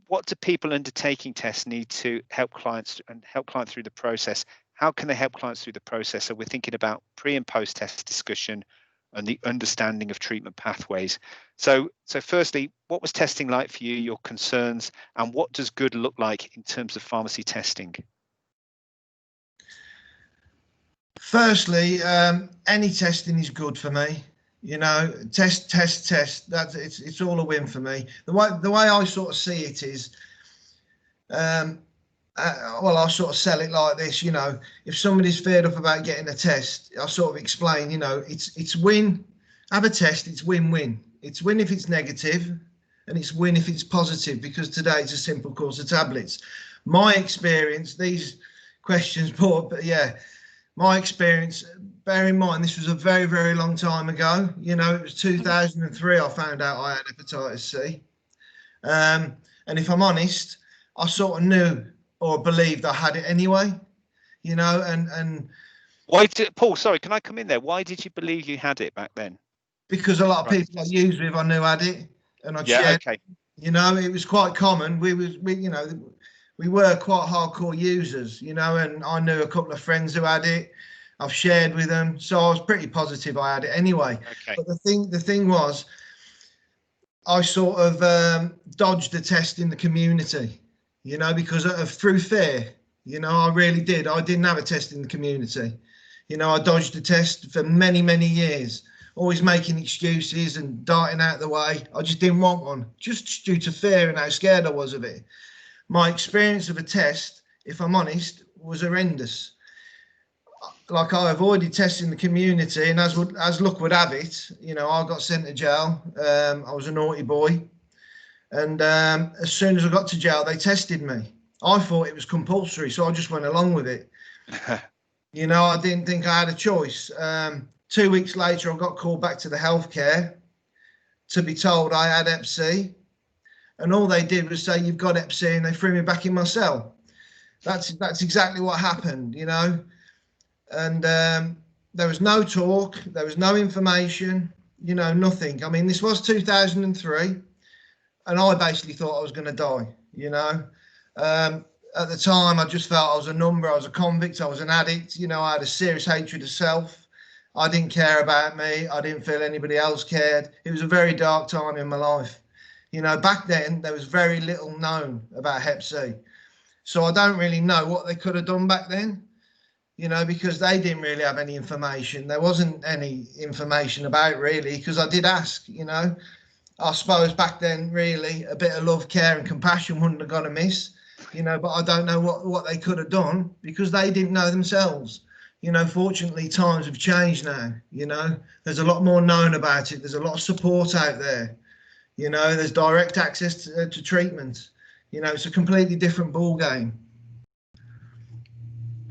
what do people undertaking tests need to help clients through the process? How can they help clients through the process? So we're thinking about pre and post test discussion and the understanding of treatment pathways. So firstly, what was testing like for you, your concerns, and what does good look like in terms of pharmacy testing?
Firstly, any testing is good for me. You know, test. That's it's all a win for me. The way I sort of see it is, well, I sort of sell it like this. You know, if somebody's feared up about getting a test, I sort of explain. You know, it's win. Have a test. It's win-win. It's win if it's negative, and it's win if it's positive. Because today it's a simple course of tablets. My experience, these questions, but yeah. My experience, bear in mind, this was a very, very long time ago. You know, it was 2003 I found out I had hepatitis C. And if I'm honest, I sort of knew or believed I had it anyway, you know, and
why did, Paul, sorry, can I come in there? Why did you believe you had it back then?
Because a lot of people I used with, I knew had it, and I shared.
Okay.
You know, it was quite common. We were quite hardcore users, you know, and I knew a couple of friends who had it. I've shared with them, so I was pretty positive I had it anyway.
Okay.
But the thing was, I sort of dodged the test in the community, you know, because through fear, you know, I really did. I didn't have a test in the community. You know, I dodged the test for many, many years, always making excuses and darting out the way. I just didn't want one, just due to fear and how scared I was of it. My experience of a test, if I'm honest, was horrendous. Like, I avoided tests in the community, and as luck would have it, you know, I got sent to jail. I was a naughty boy, and as soon as I got to jail, they tested me. I thought it was compulsory, so I just went along with it. You know, I didn't think I had a choice. 2 weeks later, I got called back to the healthcare to be told I had Hep C. And all they did was say, "You've got Hep C," and they threw me back in my cell. That's exactly what happened, you know. And there was no talk, there was no information, you know, nothing. I mean, this was 2003, and I basically thought I was going to die, you know. At the time, I just felt I was a number, I was a convict, I was an addict, you know, I had a serious hatred of self. I didn't care about me, I didn't feel anybody else cared. It was a very dark time in my life. You know, back then, there was very little known about Hep C. So I don't really know what they could have done back then, you know, because they didn't really have any information. There wasn't any information about it, really, because I did ask, you know. I suppose back then, really, a bit of love, care and compassion wouldn't have gone amiss, you know, but I don't know what they could have done because they didn't know themselves. You know, fortunately, times have changed now, you know. There's a lot more known about it. There's a lot of support out there. You know, there's direct access to treatment. You know, it's a completely different ball game.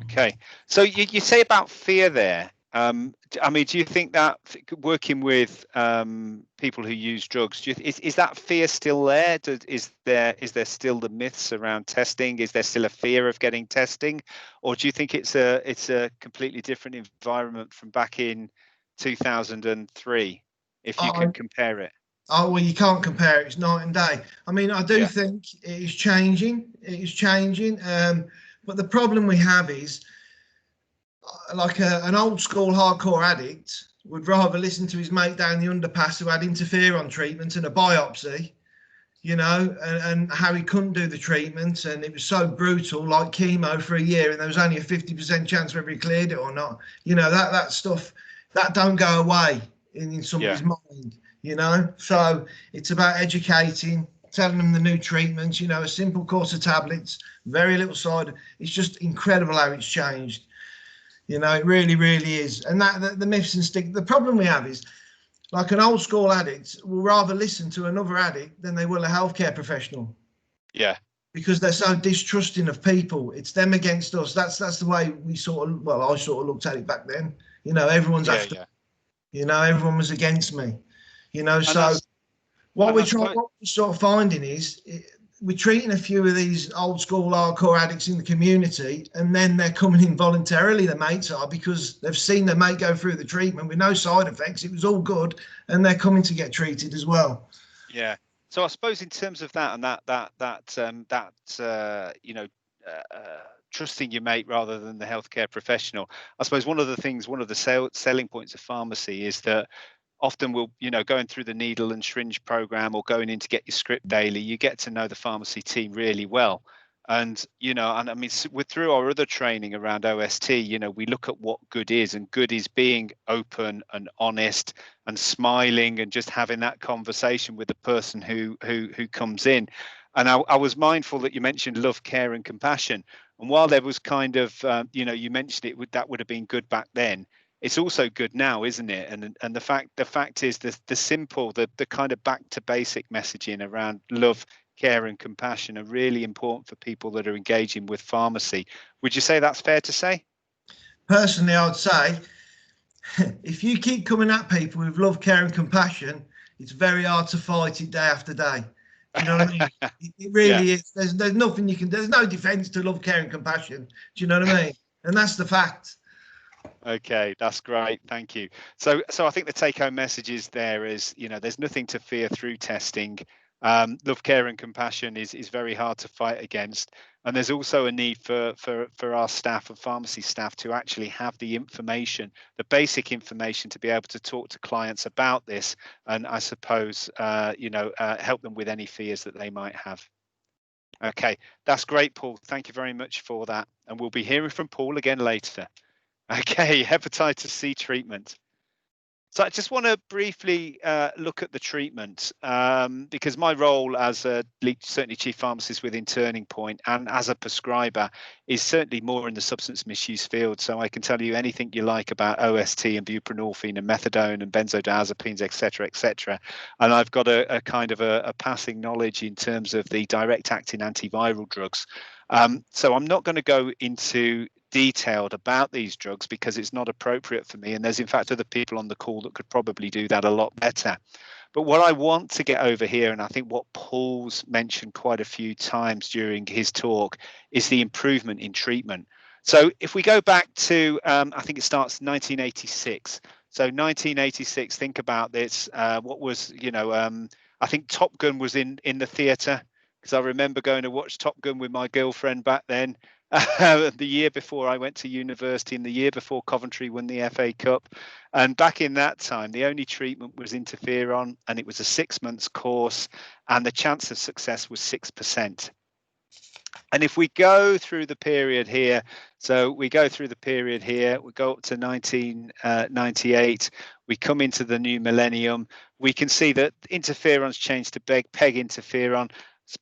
Okay, so you say about fear there. I mean, do you think that working with people who use drugs, is that fear still there? Is there still the myths around testing? Is there still a fear of getting testing, or do you think it's a completely different environment from back in 2003, if you can compare it?
Oh, well, you can't compare it. It's night and day. I mean, I do think it is changing. It is changing. But the problem we have is, like an old school hardcore addict would rather listen to his mate down the underpass who had interferon treatment and a biopsy, you know, and how he couldn't do the treatment, and it was so brutal, like chemo for a year, and there was only a 50% chance whether he cleared it or not. You know, that stuff, that don't go away in somebody's mind, you know. So it's about educating, telling them the new treatments, you know, a simple course of tablets, very little side. It's just incredible how it's changed. You know, it really, really is. And that the myths and stigma. The problem we have is, like an old school addict will rather listen to another addict than they will a healthcare professional.
Yeah.
Because they're so distrusting of people. It's them against us. That's the way we sort of, well, I sort of looked at it back then. You know, everyone's after. Yeah. You know, everyone was against me. You know, and so what we're sort of finding is, we're treating a few of these old school hardcore addicts in the community, and then they're coming in voluntarily, the mates are, because they've seen their mate go through the treatment with no side effects. It was all good, and they're coming to get treated as well.
Yeah. So I suppose in terms of that and trusting your mate rather than the healthcare professional, I suppose one of the selling points of pharmacy is that often we'll, you know, going through the needle and syringe program or going in to get your script daily, you get to know the pharmacy team really well. And, you know, and I mean, through our other training around OST, you know, we look at what good is, and good is being open and honest and smiling and just having that conversation with the person who comes in. And I was mindful that you mentioned love, care and compassion. And while there was kind of, you know, you mentioned that would have been good back then, it's also good now, isn't it? And the fact is the simple, the kind of back to basic messaging around love, care and compassion are really important for people that are engaging with pharmacy. Would you say that's fair to say?
Personally, I'd say if you keep coming at people with love, care and compassion, it's very hard to fight it day after day. Do you know what I mean? It really is. There's nothing you can do. There's no defense to love, care and compassion. Do you know what I mean? And that's the fact.
Okay, that's great. Thank you. So I think the take-home message is there is, you know, there's nothing to fear through testing. Love, care and compassion is very hard to fight against. And there's also a need for our staff and pharmacy staff to actually have the information, the basic information, to be able to talk to clients about this. And I suppose, help them with any fears that they might have. Okay, that's great, Paul. Thank you very much for that. And we'll be hearing from Paul again later. Okay, hepatitis C treatment. So I just want to briefly look at the treatment because my role as certainly chief pharmacist within Turning Point and as a prescriber is certainly more in the substance misuse field. So I can tell you anything you like about OST and buprenorphine and methadone and benzodiazepines, etc. And I've got a kind of a passing knowledge in terms of the direct acting antiviral drugs. So I'm not going to go into detailed about these drugs because it's not appropriate for me, and there's in fact other people on the call that could probably do that a lot better. But what I want to get over here, and I think what Paul's mentioned quite a few times during his talk, is the improvement in treatment. So if we go back to I think it starts 1986. So 1986, think about this. What was, I think Top Gun was in the theatre, because I remember going to watch Top Gun with my girlfriend back then. The year before I went to university and the year before Coventry won the FA Cup. And back in that time, the only treatment was interferon, and it was a 6 months course, and the chance of success was 6%. And if we go through the period here, we go up to 1998, we come into the new millennium, we can see that interferon's changed to PEG interferon.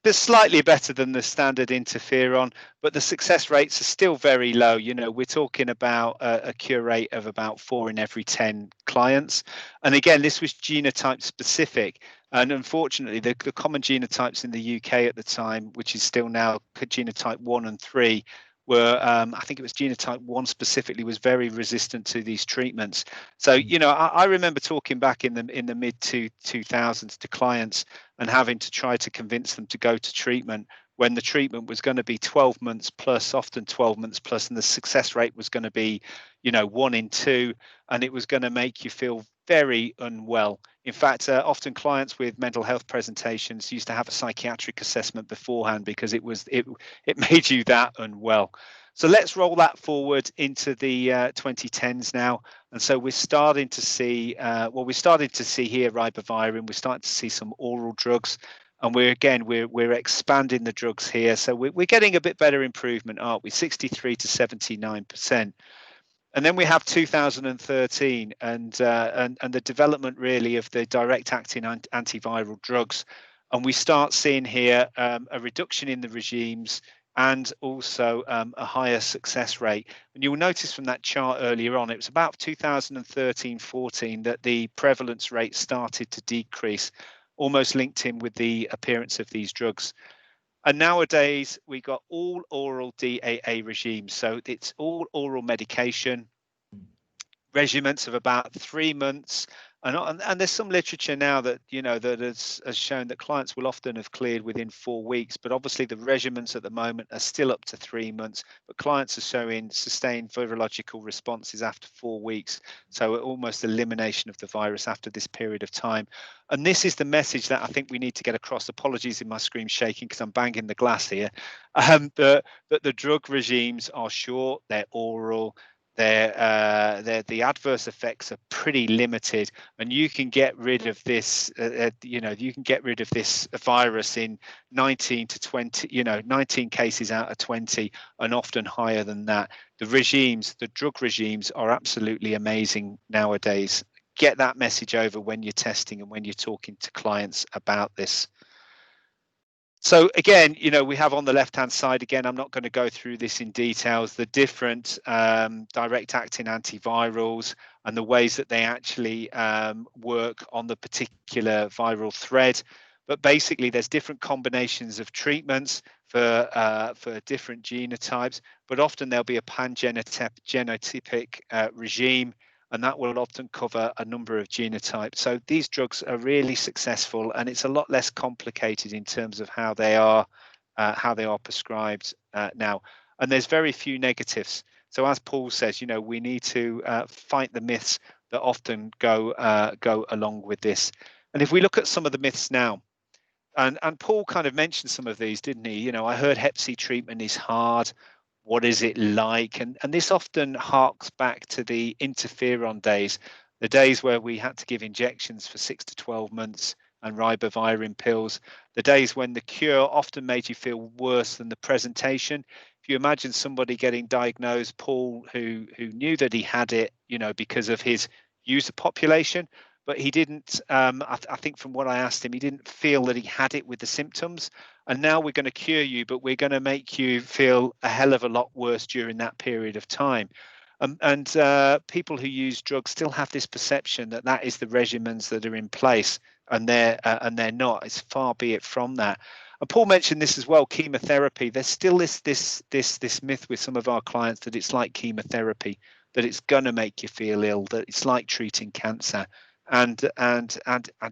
It's slightly better than the standard interferon, but the success rates are still very low. You know, we're talking about a cure rate of about 4 in every 10 clients. And again, this was genotype specific. And unfortunately, the common genotypes in the UK at the time, which is still now genotype 1 and 3, were, I think it was genotype 1 specifically, was very resistant to these treatments. So, you know, I remember talking back in the mid 2000s to clients and having to try to convince them to go to treatment when the treatment was going to be 12 months plus, often 12 months plus, and the success rate was going to be, you know, 1 in 2, and it was going to make you feel very unwell. In fact, often clients with mental health presentations used to have a psychiatric assessment beforehand because it made you that unwell. So let's roll that forward into the 2010s now. And so we're starting to see, we're starting to see here ribavirin, we're starting to see some oral drugs, and we're expanding the drugs here. So we're getting a bit better improvement, aren't we? 63 to 79%. And then we have 2013 and the development really of the direct acting antiviral drugs. And we start seeing here a reduction in the regimes and also a higher success rate. And you'll notice from that chart earlier on, it was about 2013-14 that the prevalence rate started to decrease, almost linked in with the appearance of these drugs. And nowadays, we got all oral DAA regimes. So it's all oral medication, regimens of about 3 months. And there's some literature now that, you know, that has shown that clients will often have cleared within 4 weeks. But obviously, the regimens at the moment are still up to 3 months. But clients are showing sustained virological responses after 4 weeks. So almost elimination of the virus after this period of time. And this is the message that I think we need to get across. Apologies if my screen's shaking because I'm banging the glass here. That the drug regimes are short, they're oral, the adverse effects are pretty limited, and you can get rid of this. You can get rid of this virus in 19 to 20. 19 cases out of 20, and often higher than that. The drug regimes are absolutely amazing nowadays. Get that message over when you're testing and when you're talking to clients about this. So again, you know, we have on the left-hand side, again, I'm not going to go through this in details, the different direct-acting antivirals and the ways that they actually work on the particular viral thread. But basically, there's different combinations of treatments for different genotypes, but often there'll be a pan-genotypic regime, and that will often cover a number of genotypes. So these drugs are really successful, and it's a lot less complicated in terms of how they are prescribed now. And there's very few negatives. So as Paul says, you know, we need to fight the myths that often go along with this. And if we look at some of the myths now, and Paul kind of mentioned some of these, didn't he? You know, I heard Hep C treatment is hard. What is it like? And this often harks back to the interferon days, the days where we had to give injections for 6 to 12 months and ribavirin pills, the days when the cure often made you feel worse than the presentation. If you imagine somebody getting diagnosed, Paul, who knew that he had it, you know, because of his user population, but he didn't, I think from what I asked him, he didn't feel that he had it with the symptoms. And now we're going to cure you, but we're going to make you feel a hell of a lot worse during that period of time. And people who use drugs still have this perception that that is the regimens that are in place, and they're not. It's far be it from that. And Paul mentioned this as well, chemotherapy. There's still this myth with some of our clients that it's like chemotherapy, that it's going to make you feel ill, that it's like treating cancer. And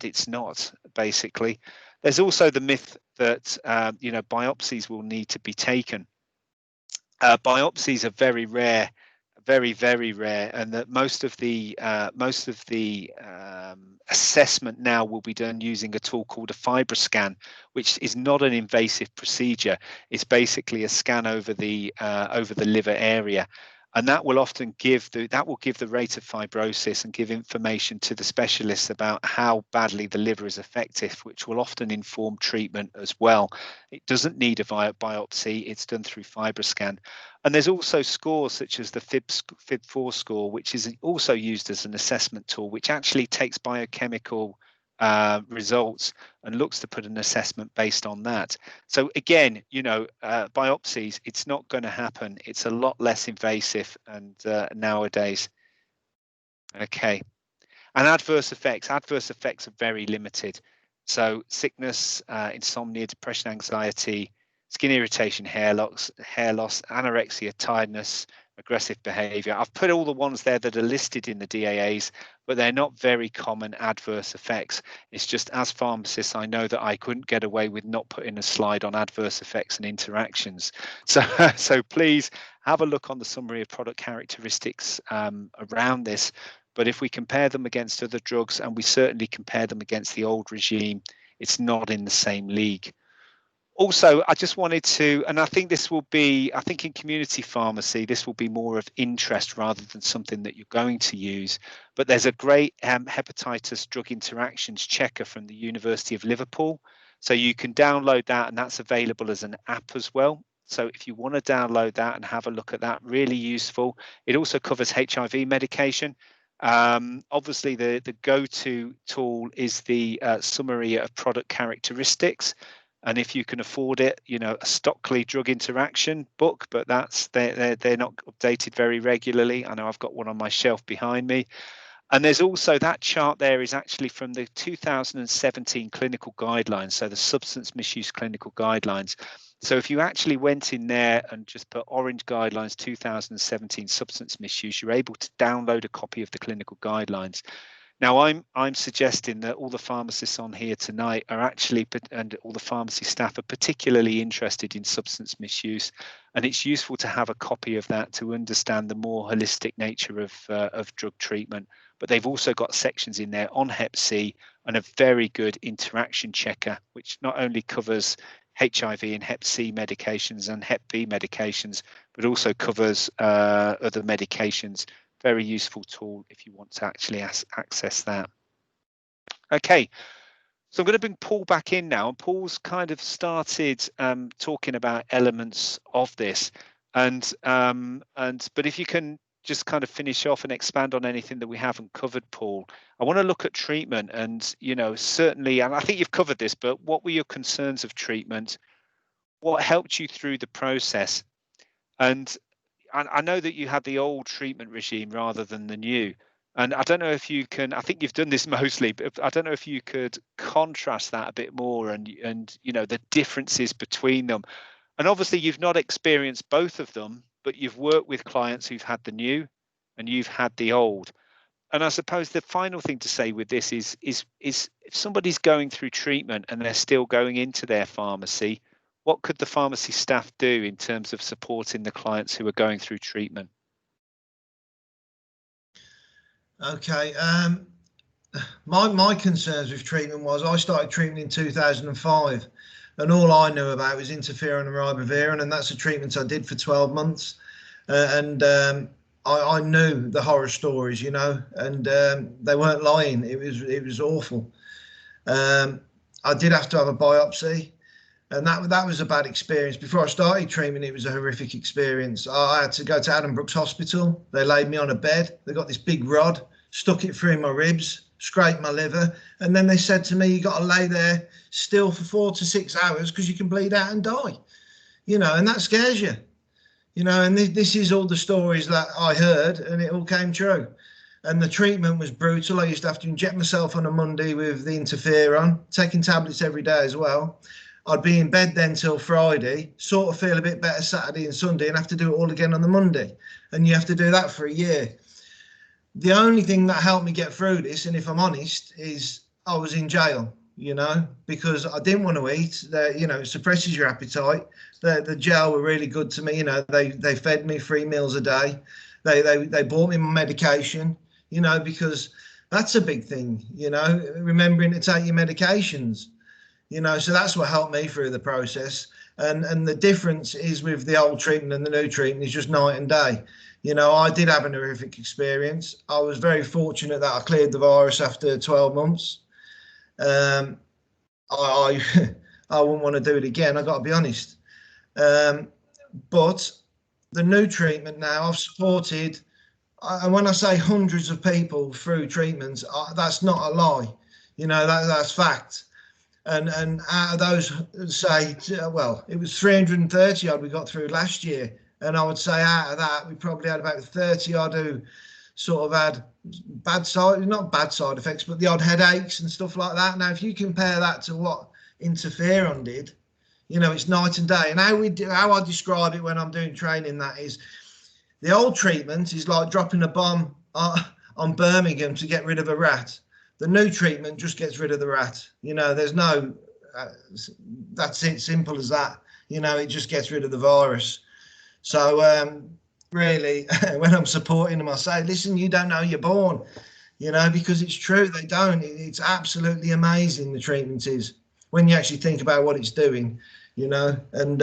it's not, basically. There's also the myth that you know, biopsies will need to be taken. Biopsies are very rare, very, very rare, and that most of the assessment now will be done using a tool called a Fibre Scan, which is not an invasive procedure. It's basically a scan over the liver area. And that will often give the rate of fibrosis and give information to the specialists about how badly the liver is affected, which will often inform treatment as well. It doesn't need a biopsy, it's done through Fibre Scan. And there's also scores such as the FIB4 score, which is also used as an assessment tool, which actually takes biochemical results and looks to put an assessment based on that. So again, you know, biopsies, it's not going to happen. It's a lot less invasive and nowadays. Okay. And adverse effects are very limited. So sickness, insomnia, depression, anxiety, skin irritation, hair loss, anorexia, tiredness, aggressive behavior. I've put all the ones there that are listed in the DAAs, but they're not very common adverse effects. It's just, as pharmacists, I know that I couldn't get away with not putting a slide on adverse effects and interactions. So please have a look on the summary of product characteristics around this. But if we compare them against other drugs, and we certainly compare them against the old regime, it's not in the same league. Also, I just wanted to, and I think this will be, I think in community pharmacy, this will be more of interest rather than something that you're going to use. But there's a great hepatitis drug interactions checker from the University of Liverpool. So you can download that, and that's available as an app as well. So if you want to download that and have a look at that, really useful. It also covers HIV medication. Obviously, the go-to tool is the summary of product characteristics. And if you can afford it, you know, a Stockley drug interaction book, but they're not updated very regularly. I know I've got one on my shelf behind me. And there's also that chart there is actually from the 2017 clinical guidelines, so the substance misuse clinical guidelines. So if you actually went in there and just put orange guidelines 2017 substance misuse, you're able to download a copy of the clinical guidelines. Now, I'm suggesting that all the pharmacists on here tonight are actually, and all the pharmacy staff are particularly interested in substance misuse, and it's useful to have a copy of that to understand the more holistic nature of drug treatment. But they've also got sections in there on Hep C and a very good interaction checker, which not only covers HIV and Hep C medications and Hep B medications, but also covers other medications. Very useful tool if you want to actually access that. Okay, so I'm going to bring Paul back in now, and Paul's kind of started talking about elements of this, but if you can just kind of finish off and expand on anything that we haven't covered, Paul. I want to look at treatment, and you know, certainly, and I think you've covered this, but what were your concerns of treatment? What helped you through the process? And I know that you had the old treatment regime rather than the new. And I don't know if you can, I think you've done this mostly, but I don't know if you could contrast that a bit more and you know, the differences between them. And obviously you've not experienced both of them, but you've worked with clients who've had the new and you've had the old. And I suppose the final thing to say with this is if somebody's going through treatment and they're still going into their pharmacy, what could the pharmacy staff do in terms of supporting the clients who are going through treatment?
Okay. My concerns with treatment was I started treatment in 2005, and all I knew about was interferon and ribavirin, and that's a treatment I did for 12 months. I knew the horror stories, you know, and they weren't lying. It was awful. I did have to have a biopsy. And that was a bad experience. Before I started treatment, it was a horrific experience. I had to go to Addenbrooke's Hospital. They laid me on a bed. They got this big rod, stuck it through my ribs, scraped my liver. And then they said to me, you got to lay there still for 4 to 6 hours because you can bleed out and die. You know, and that scares you. You know, and this is all the stories that I heard, and it all came true. And the treatment was brutal. I used to have to inject myself on a Monday with the interferon, taking tablets every day as well. I'd be in bed then till Friday, sort of feel a bit better Saturday and Sunday, and have to do it all again on the Monday. And you have to do that for a year. The only thing that helped me get through this, and if I'm honest, is I was in jail, you know, because I didn't want to eat. You know, it suppresses your appetite. The jail were really good to me. You know, they fed me 3 meals a day. They bought me my medication, you know, because that's a big thing, you know, remembering to take your medications. You know, so that's what helped me through the process. And the difference is with the old treatment and the new treatment is just night and day. You know, I did have an horrific experience. I was very fortunate that I cleared the virus after 12 months. I wouldn't want to do it again, I've got to be honest. But the new treatment now, I've supported, and when I say hundreds of people through treatments, that's not a lie. You know, that's fact. And out of those, say, well, it was 330 odd we got through last year. And I would say out of that, we probably had about 30 odd who sort of had not bad side effects, but the odd headaches and stuff like that. Now, if you compare that to what interferon did, You know, it's night and day. And how I describe it when I'm doing training, that is, the old treatment is like dropping a bomb on Birmingham to get rid of a rat. The new treatment just gets rid of the rat. You know, there's no, that's it, simple as that. You know, it just gets rid of the virus. So really, when I'm supporting them, I say, listen, you don't know you're born, you know, because it's true, they don't. It's absolutely amazing, the treatment is, when you actually think about what it's doing, you know. And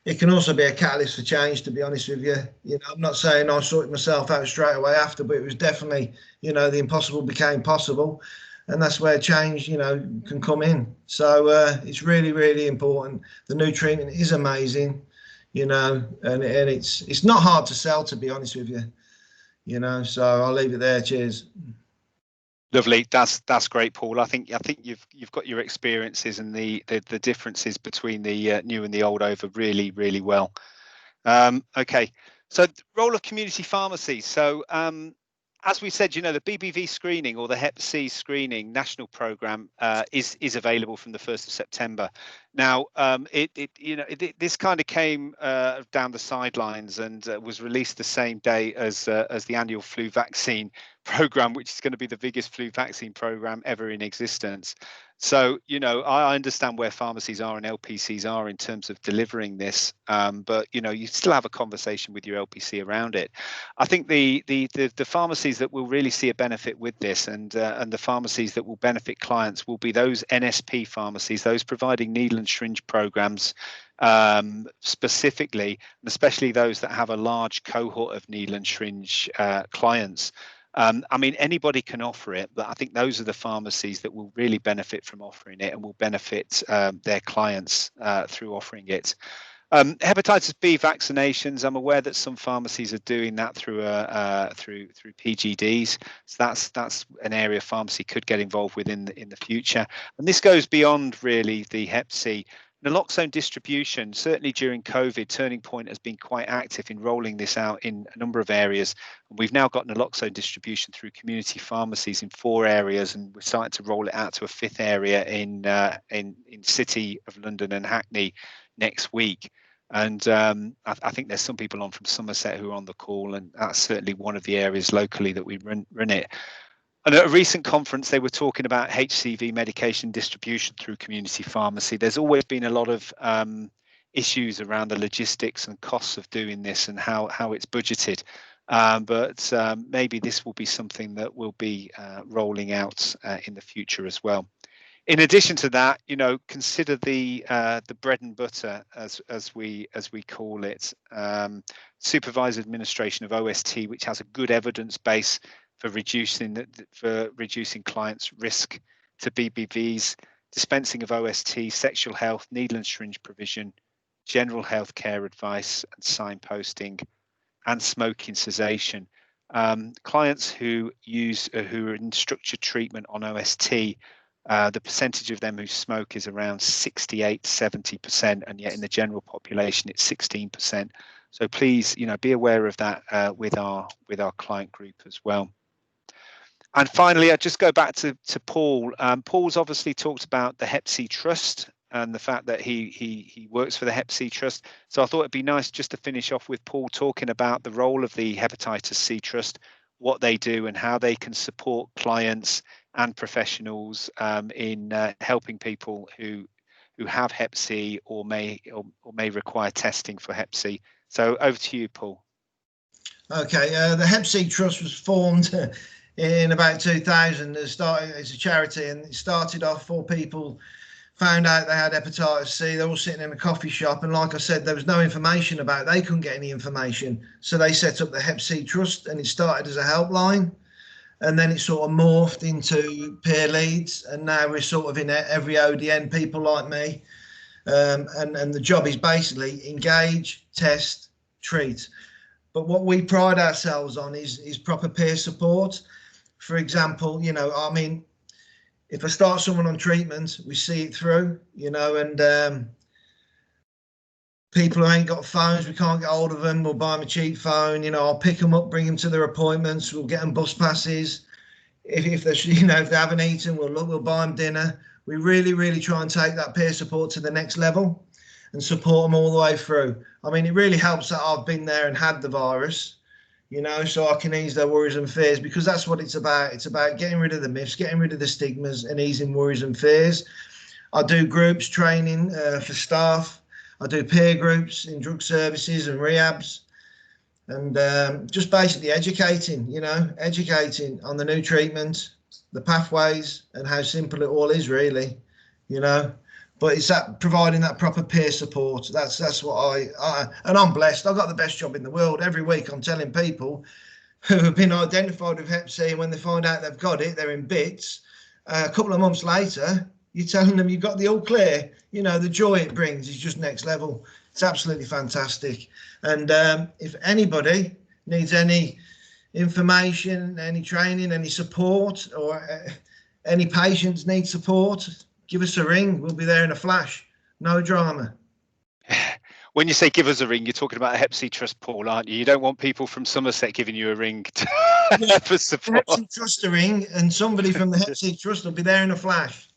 it can also be a catalyst for change, to be honest with you. You know, I'm not saying I sorted myself out straight away after, but it was definitely, you know, the impossible became possible. And that's where change, you know, can come in. So it's really, really important. The new treatment is amazing, you know, and it's not hard to sell, to be honest with you, you know. So I'll leave it there. Cheers.
Lovely. That's great, Paul. I think you've got your experiences and the differences between the new and the old over really, really well. Okay, so the role of community pharmacies. So as we said, you know, the BBV screening, or the Hep C screening national program, is available from the 1st of September. Now, this kind of came down the sidelines and was released the same day as the annual flu vaccine program, which is going to be the biggest flu vaccine program ever in existence. So, you know, I understand where pharmacies are and LPCs are in terms of delivering this, but, you know, you still have a conversation with your LPC around it. I think the pharmacies that will really see a benefit with this, and the pharmacies that will benefit clients, will be those NSP pharmacies, those providing needle and syringe programs, specifically, and especially those that have a large cohort of needle and syringe clients. I mean, anybody can offer it, but I think those are the pharmacies that will really benefit from offering it and will benefit their clients through offering it. Hepatitis B vaccinations, I'm aware that some pharmacies are doing that through through PGDs. So that's an area pharmacy could get involved with in the future. And this goes beyond really the Hep C. Naloxone distribution, certainly during COVID, Turning Point has been quite active in rolling this out in a number of areas. And we've now got naloxone distribution through community pharmacies in 4 areas, and we're starting to roll it out to a 5th area in City of London and Hackney next week. And I think there's some people on from Somerset who are on the call, and that's certainly one of the areas locally that we run it. And at a recent conference, they were talking about HCV medication distribution through community pharmacy. There's always been a lot of issues around the logistics and costs of doing this and how it's budgeted. But maybe this will be something that will be rolling out in the future as well. In addition to that, you know, consider the bread and butter, as we call it, supervised administration of OST, which has a good evidence base for reducing clients' risk to BBVs, dispensing of OST, sexual health, needle and syringe provision, general health care advice and signposting, and smoking cessation. Clients who are in structured treatment on OST, the percentage of them who smoke is around 68-70%, and yet in the general population it's 16%. So please, you know, be aware of that with our client group as well. And finally, I just go back to Paul. Paul's obviously talked about the Hep C Trust and the fact that he works for the Hep C Trust. So I thought it'd be nice just to finish off with Paul talking about the role of the Hepatitis C Trust, what they do and how they can support clients and professionals in helping people who have Hep C or may require testing for Hep C. So over to you, Paul.
Okay, the Hep C Trust was formed in about 2000. It's a charity, and it started off for people found out they had hepatitis C. They were all sitting in a coffee shop, and like I said, there was no information about it. They couldn't get any information, so they set up the Hep C Trust, and it started as a helpline, and then it sort of morphed into peer leads, and now we're sort of in every ODN, people like me, and the job is basically engage, test, treat. But what we pride ourselves on is proper peer support. For example, you know, I mean, if I start someone on treatment, we see it through, you know, and people who ain't got phones, we can't get hold of them, we'll buy them a cheap phone, you know, I'll pick them up, bring them to their appointments, we'll get them bus passes. If they, you know, if they haven't eaten, we'll buy them dinner. we really try and take that peer support to the next level and support them all the way through. I mean, it really helps that I've been there and had the virus, you know, so I can ease their worries and fears, because that's what it's about. It's about getting rid of the myths, getting rid of the stigmas and easing worries and fears. I do groups training for staff. I do peer groups in drug services and rehabs, and just basically educating, you know, educating on the new treatment, the pathways, and how simple it all is, really, you know. But it's that providing that proper peer support. That's what I and I'm blessed. I've got the best job in the world. Every week I'm telling people who have been identified with Hep C, and when they find out they've got it, they're in bits. A couple of months later, you're telling them you've got the all clear. You know, the joy it brings is just next level. It's absolutely fantastic. And if anybody needs any information, any training, any support, or any patients need support, give us a ring. We'll be there in a flash. No drama.
When you say give us a ring, you're talking about a Hep C Trust, Paul, aren't you? You don't want people from Somerset giving you a ring for support.
Hep C Trust a ring, and somebody from the Hep C Trust will be there in a flash.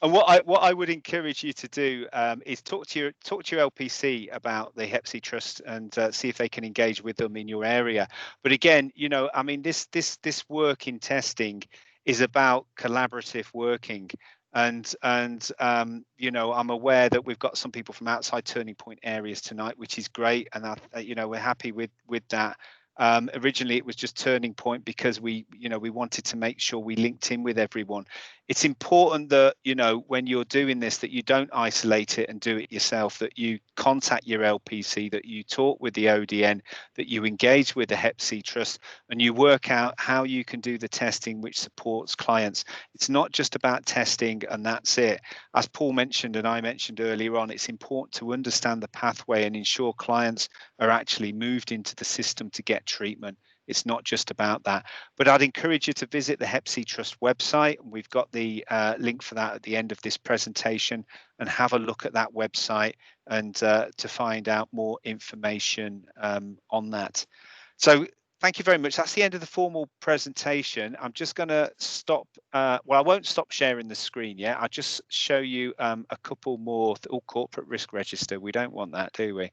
And what I would encourage you to do is talk to your LPC about the Hep C Trust and see if they can engage with them in your area. But again, you know, I mean, this work in testing is about collaborative working. And you know, I'm aware that we've got some people from outside Turning Point areas tonight, which is great, and you know, we're happy with that. Originally it was just Turning Point because we wanted to make sure we linked in with everyone. It's important that, you know, when you're doing this, that you don't isolate it and do it yourself, that you contact your LPC, that you talk with the ODN, that you engage with the Hep C Trust, and you work out how you can do the testing which supports clients. It's not just about testing and that's it. As Paul mentioned and I mentioned earlier on, it's important to understand the pathway and ensure clients are actually moved into the system to get treatment. It's not just about that. But I'd encourage you to visit the Hep C Trust website. We've got the link for that at the end of this presentation, and have a look at that website and to find out more information on that. So thank you very much. That's the end of the formal presentation. I'm just going to stop. Well, I won't stop sharing the screen yet. I'll just show you a couple more. Corporate risk register. We don't want that, do we?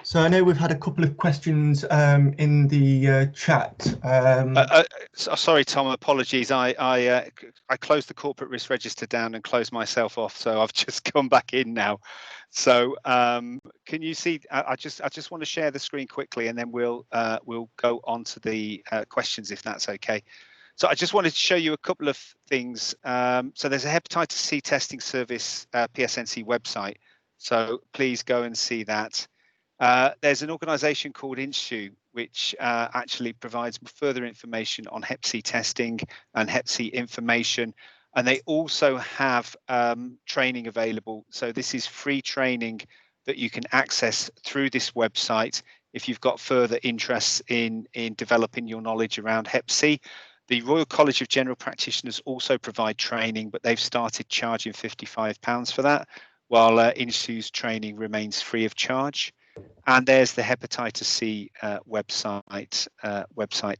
So I know we've had a couple of questions in the chat.
Sorry, Tom. Apologies. I closed the corporate risk register down and closed myself off, so I've just come back in now. So can you see? I just want to share the screen quickly, and then we'll go on to the questions, if that's okay. So I just wanted to show you a couple of things. So there's a Hepatitis C Testing Service PSNC website. So please go and see that. There's an organisation called INSTU, which actually provides further information on Hep C testing and Hep C information. And they also have training available. So this is free training that you can access through this website if you've got further interests in developing your knowledge around Hep C. The Royal College of General Practitioners also provide training, but they've started charging £55 for that, while INSTU's training remains free of charge. And there's the Hepatitis C website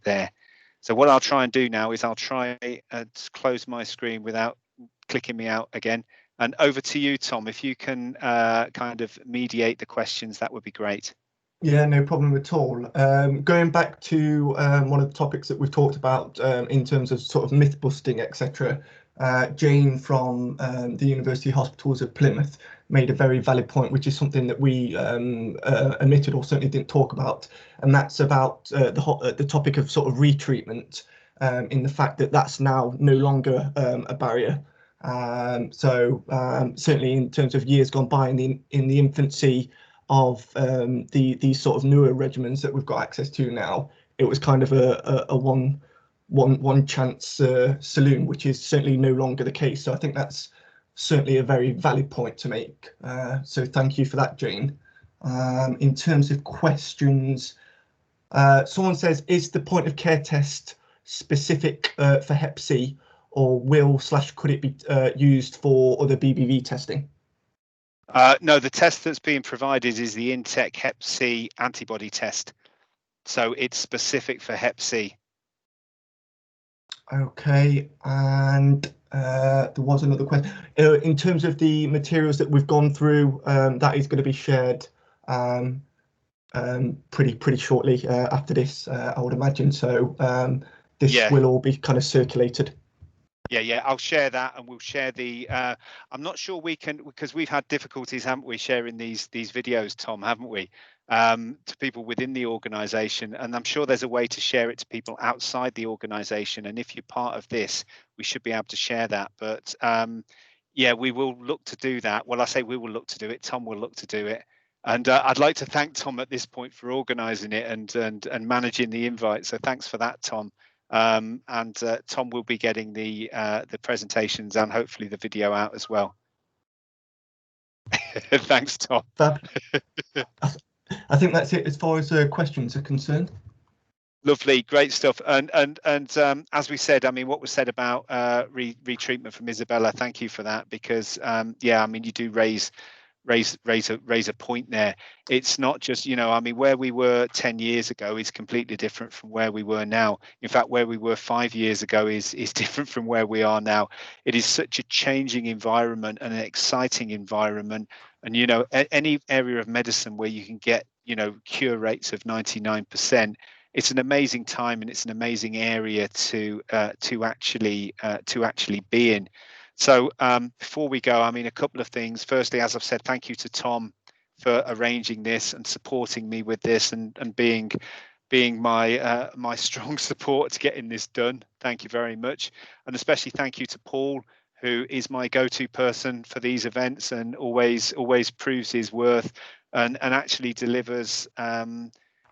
there. So what I'll try and do now is I'll try and close my screen without clicking me out again. And over to you, Tom. If you can kind of mediate the questions, that would be great.
Yeah, no problem at all. Going back to one of the topics that we've talked about in terms of sort of myth busting, etc. Jane from the University Hospitals of Plymouth made a very valid point, which is something that we omitted or certainly didn't talk about, and that's about the topic of sort of retreatment, in the fact that that's now no longer a barrier. So certainly in terms of years gone by in the infancy of these sort of newer regimens that we've got access to now, it was kind of a one chance saloon, which is certainly no longer the case. So I think that's certainly a very valid point to make. So thank you for that, Jane. In terms of questions, someone says, is the point of care test specific for Hep C, or could it be used for other BBV testing?
No, the test that's being provided is the Intec Hep C antibody test. So it's specific for Hep C.
Okay, and there was another question. In terms of the materials that we've gone through, that is going to be shared pretty shortly after this, I would imagine. So this will all be kind of circulated.
Yeah, I'll share that, and we'll share the. I'm not sure we can, because we've had difficulties, haven't we, sharing these videos, Tom, haven't we, to people within the organisation, and I'm sure there's a way to share it to people outside the organisation. And if you're part of this, we should be able to share that. But yeah, we will look to do that. Well, I say we will look to do it. Tom will look to do it. And I'd like to thank Tom at this point for organising it and managing the invite. So thanks for that, Tom. And Tom will be getting the presentations and hopefully the video out as well. Thanks, Tom.
I think that's it as far as questions are concerned.
Lovely, great stuff. And as we said, I mean, what was said about retreatment from Isabella, thank you for that, because yeah, I mean, you do raise a point there. It's not just, you know, I mean, where we were 10 years ago is completely different from where we were now. In fact, where we were 5 years ago is different from where we are now. It is such a changing environment and an exciting environment. And, you know, any area of medicine where you can get, you know, cure rates of 99%, it's an amazing time, and it's an amazing area to actually be in. So before we go, I mean, a couple of things. Firstly, as I've said, thank you to Tom for arranging this and supporting me with this, and being my my strong support to getting this done. Thank you very much. And especially thank you to Paul, who is my go-to person for these events and always proves his worth and actually delivers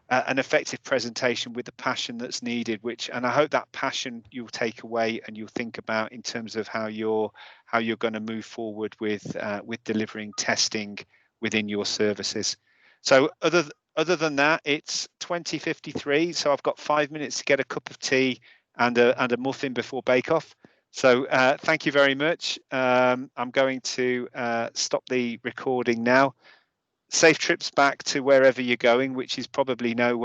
an effective presentation with the passion that's needed, and I hope that passion you'll take away and you'll think about in terms of how you're going to move forward with delivering testing within your services. So other than that, it's 20:53, so I've got 5 minutes to get a cup of tea and a muffin before bake-off. So thank you very much. I'm going to stop the recording now. Safe trips back to wherever you're going, which is probably nowhere.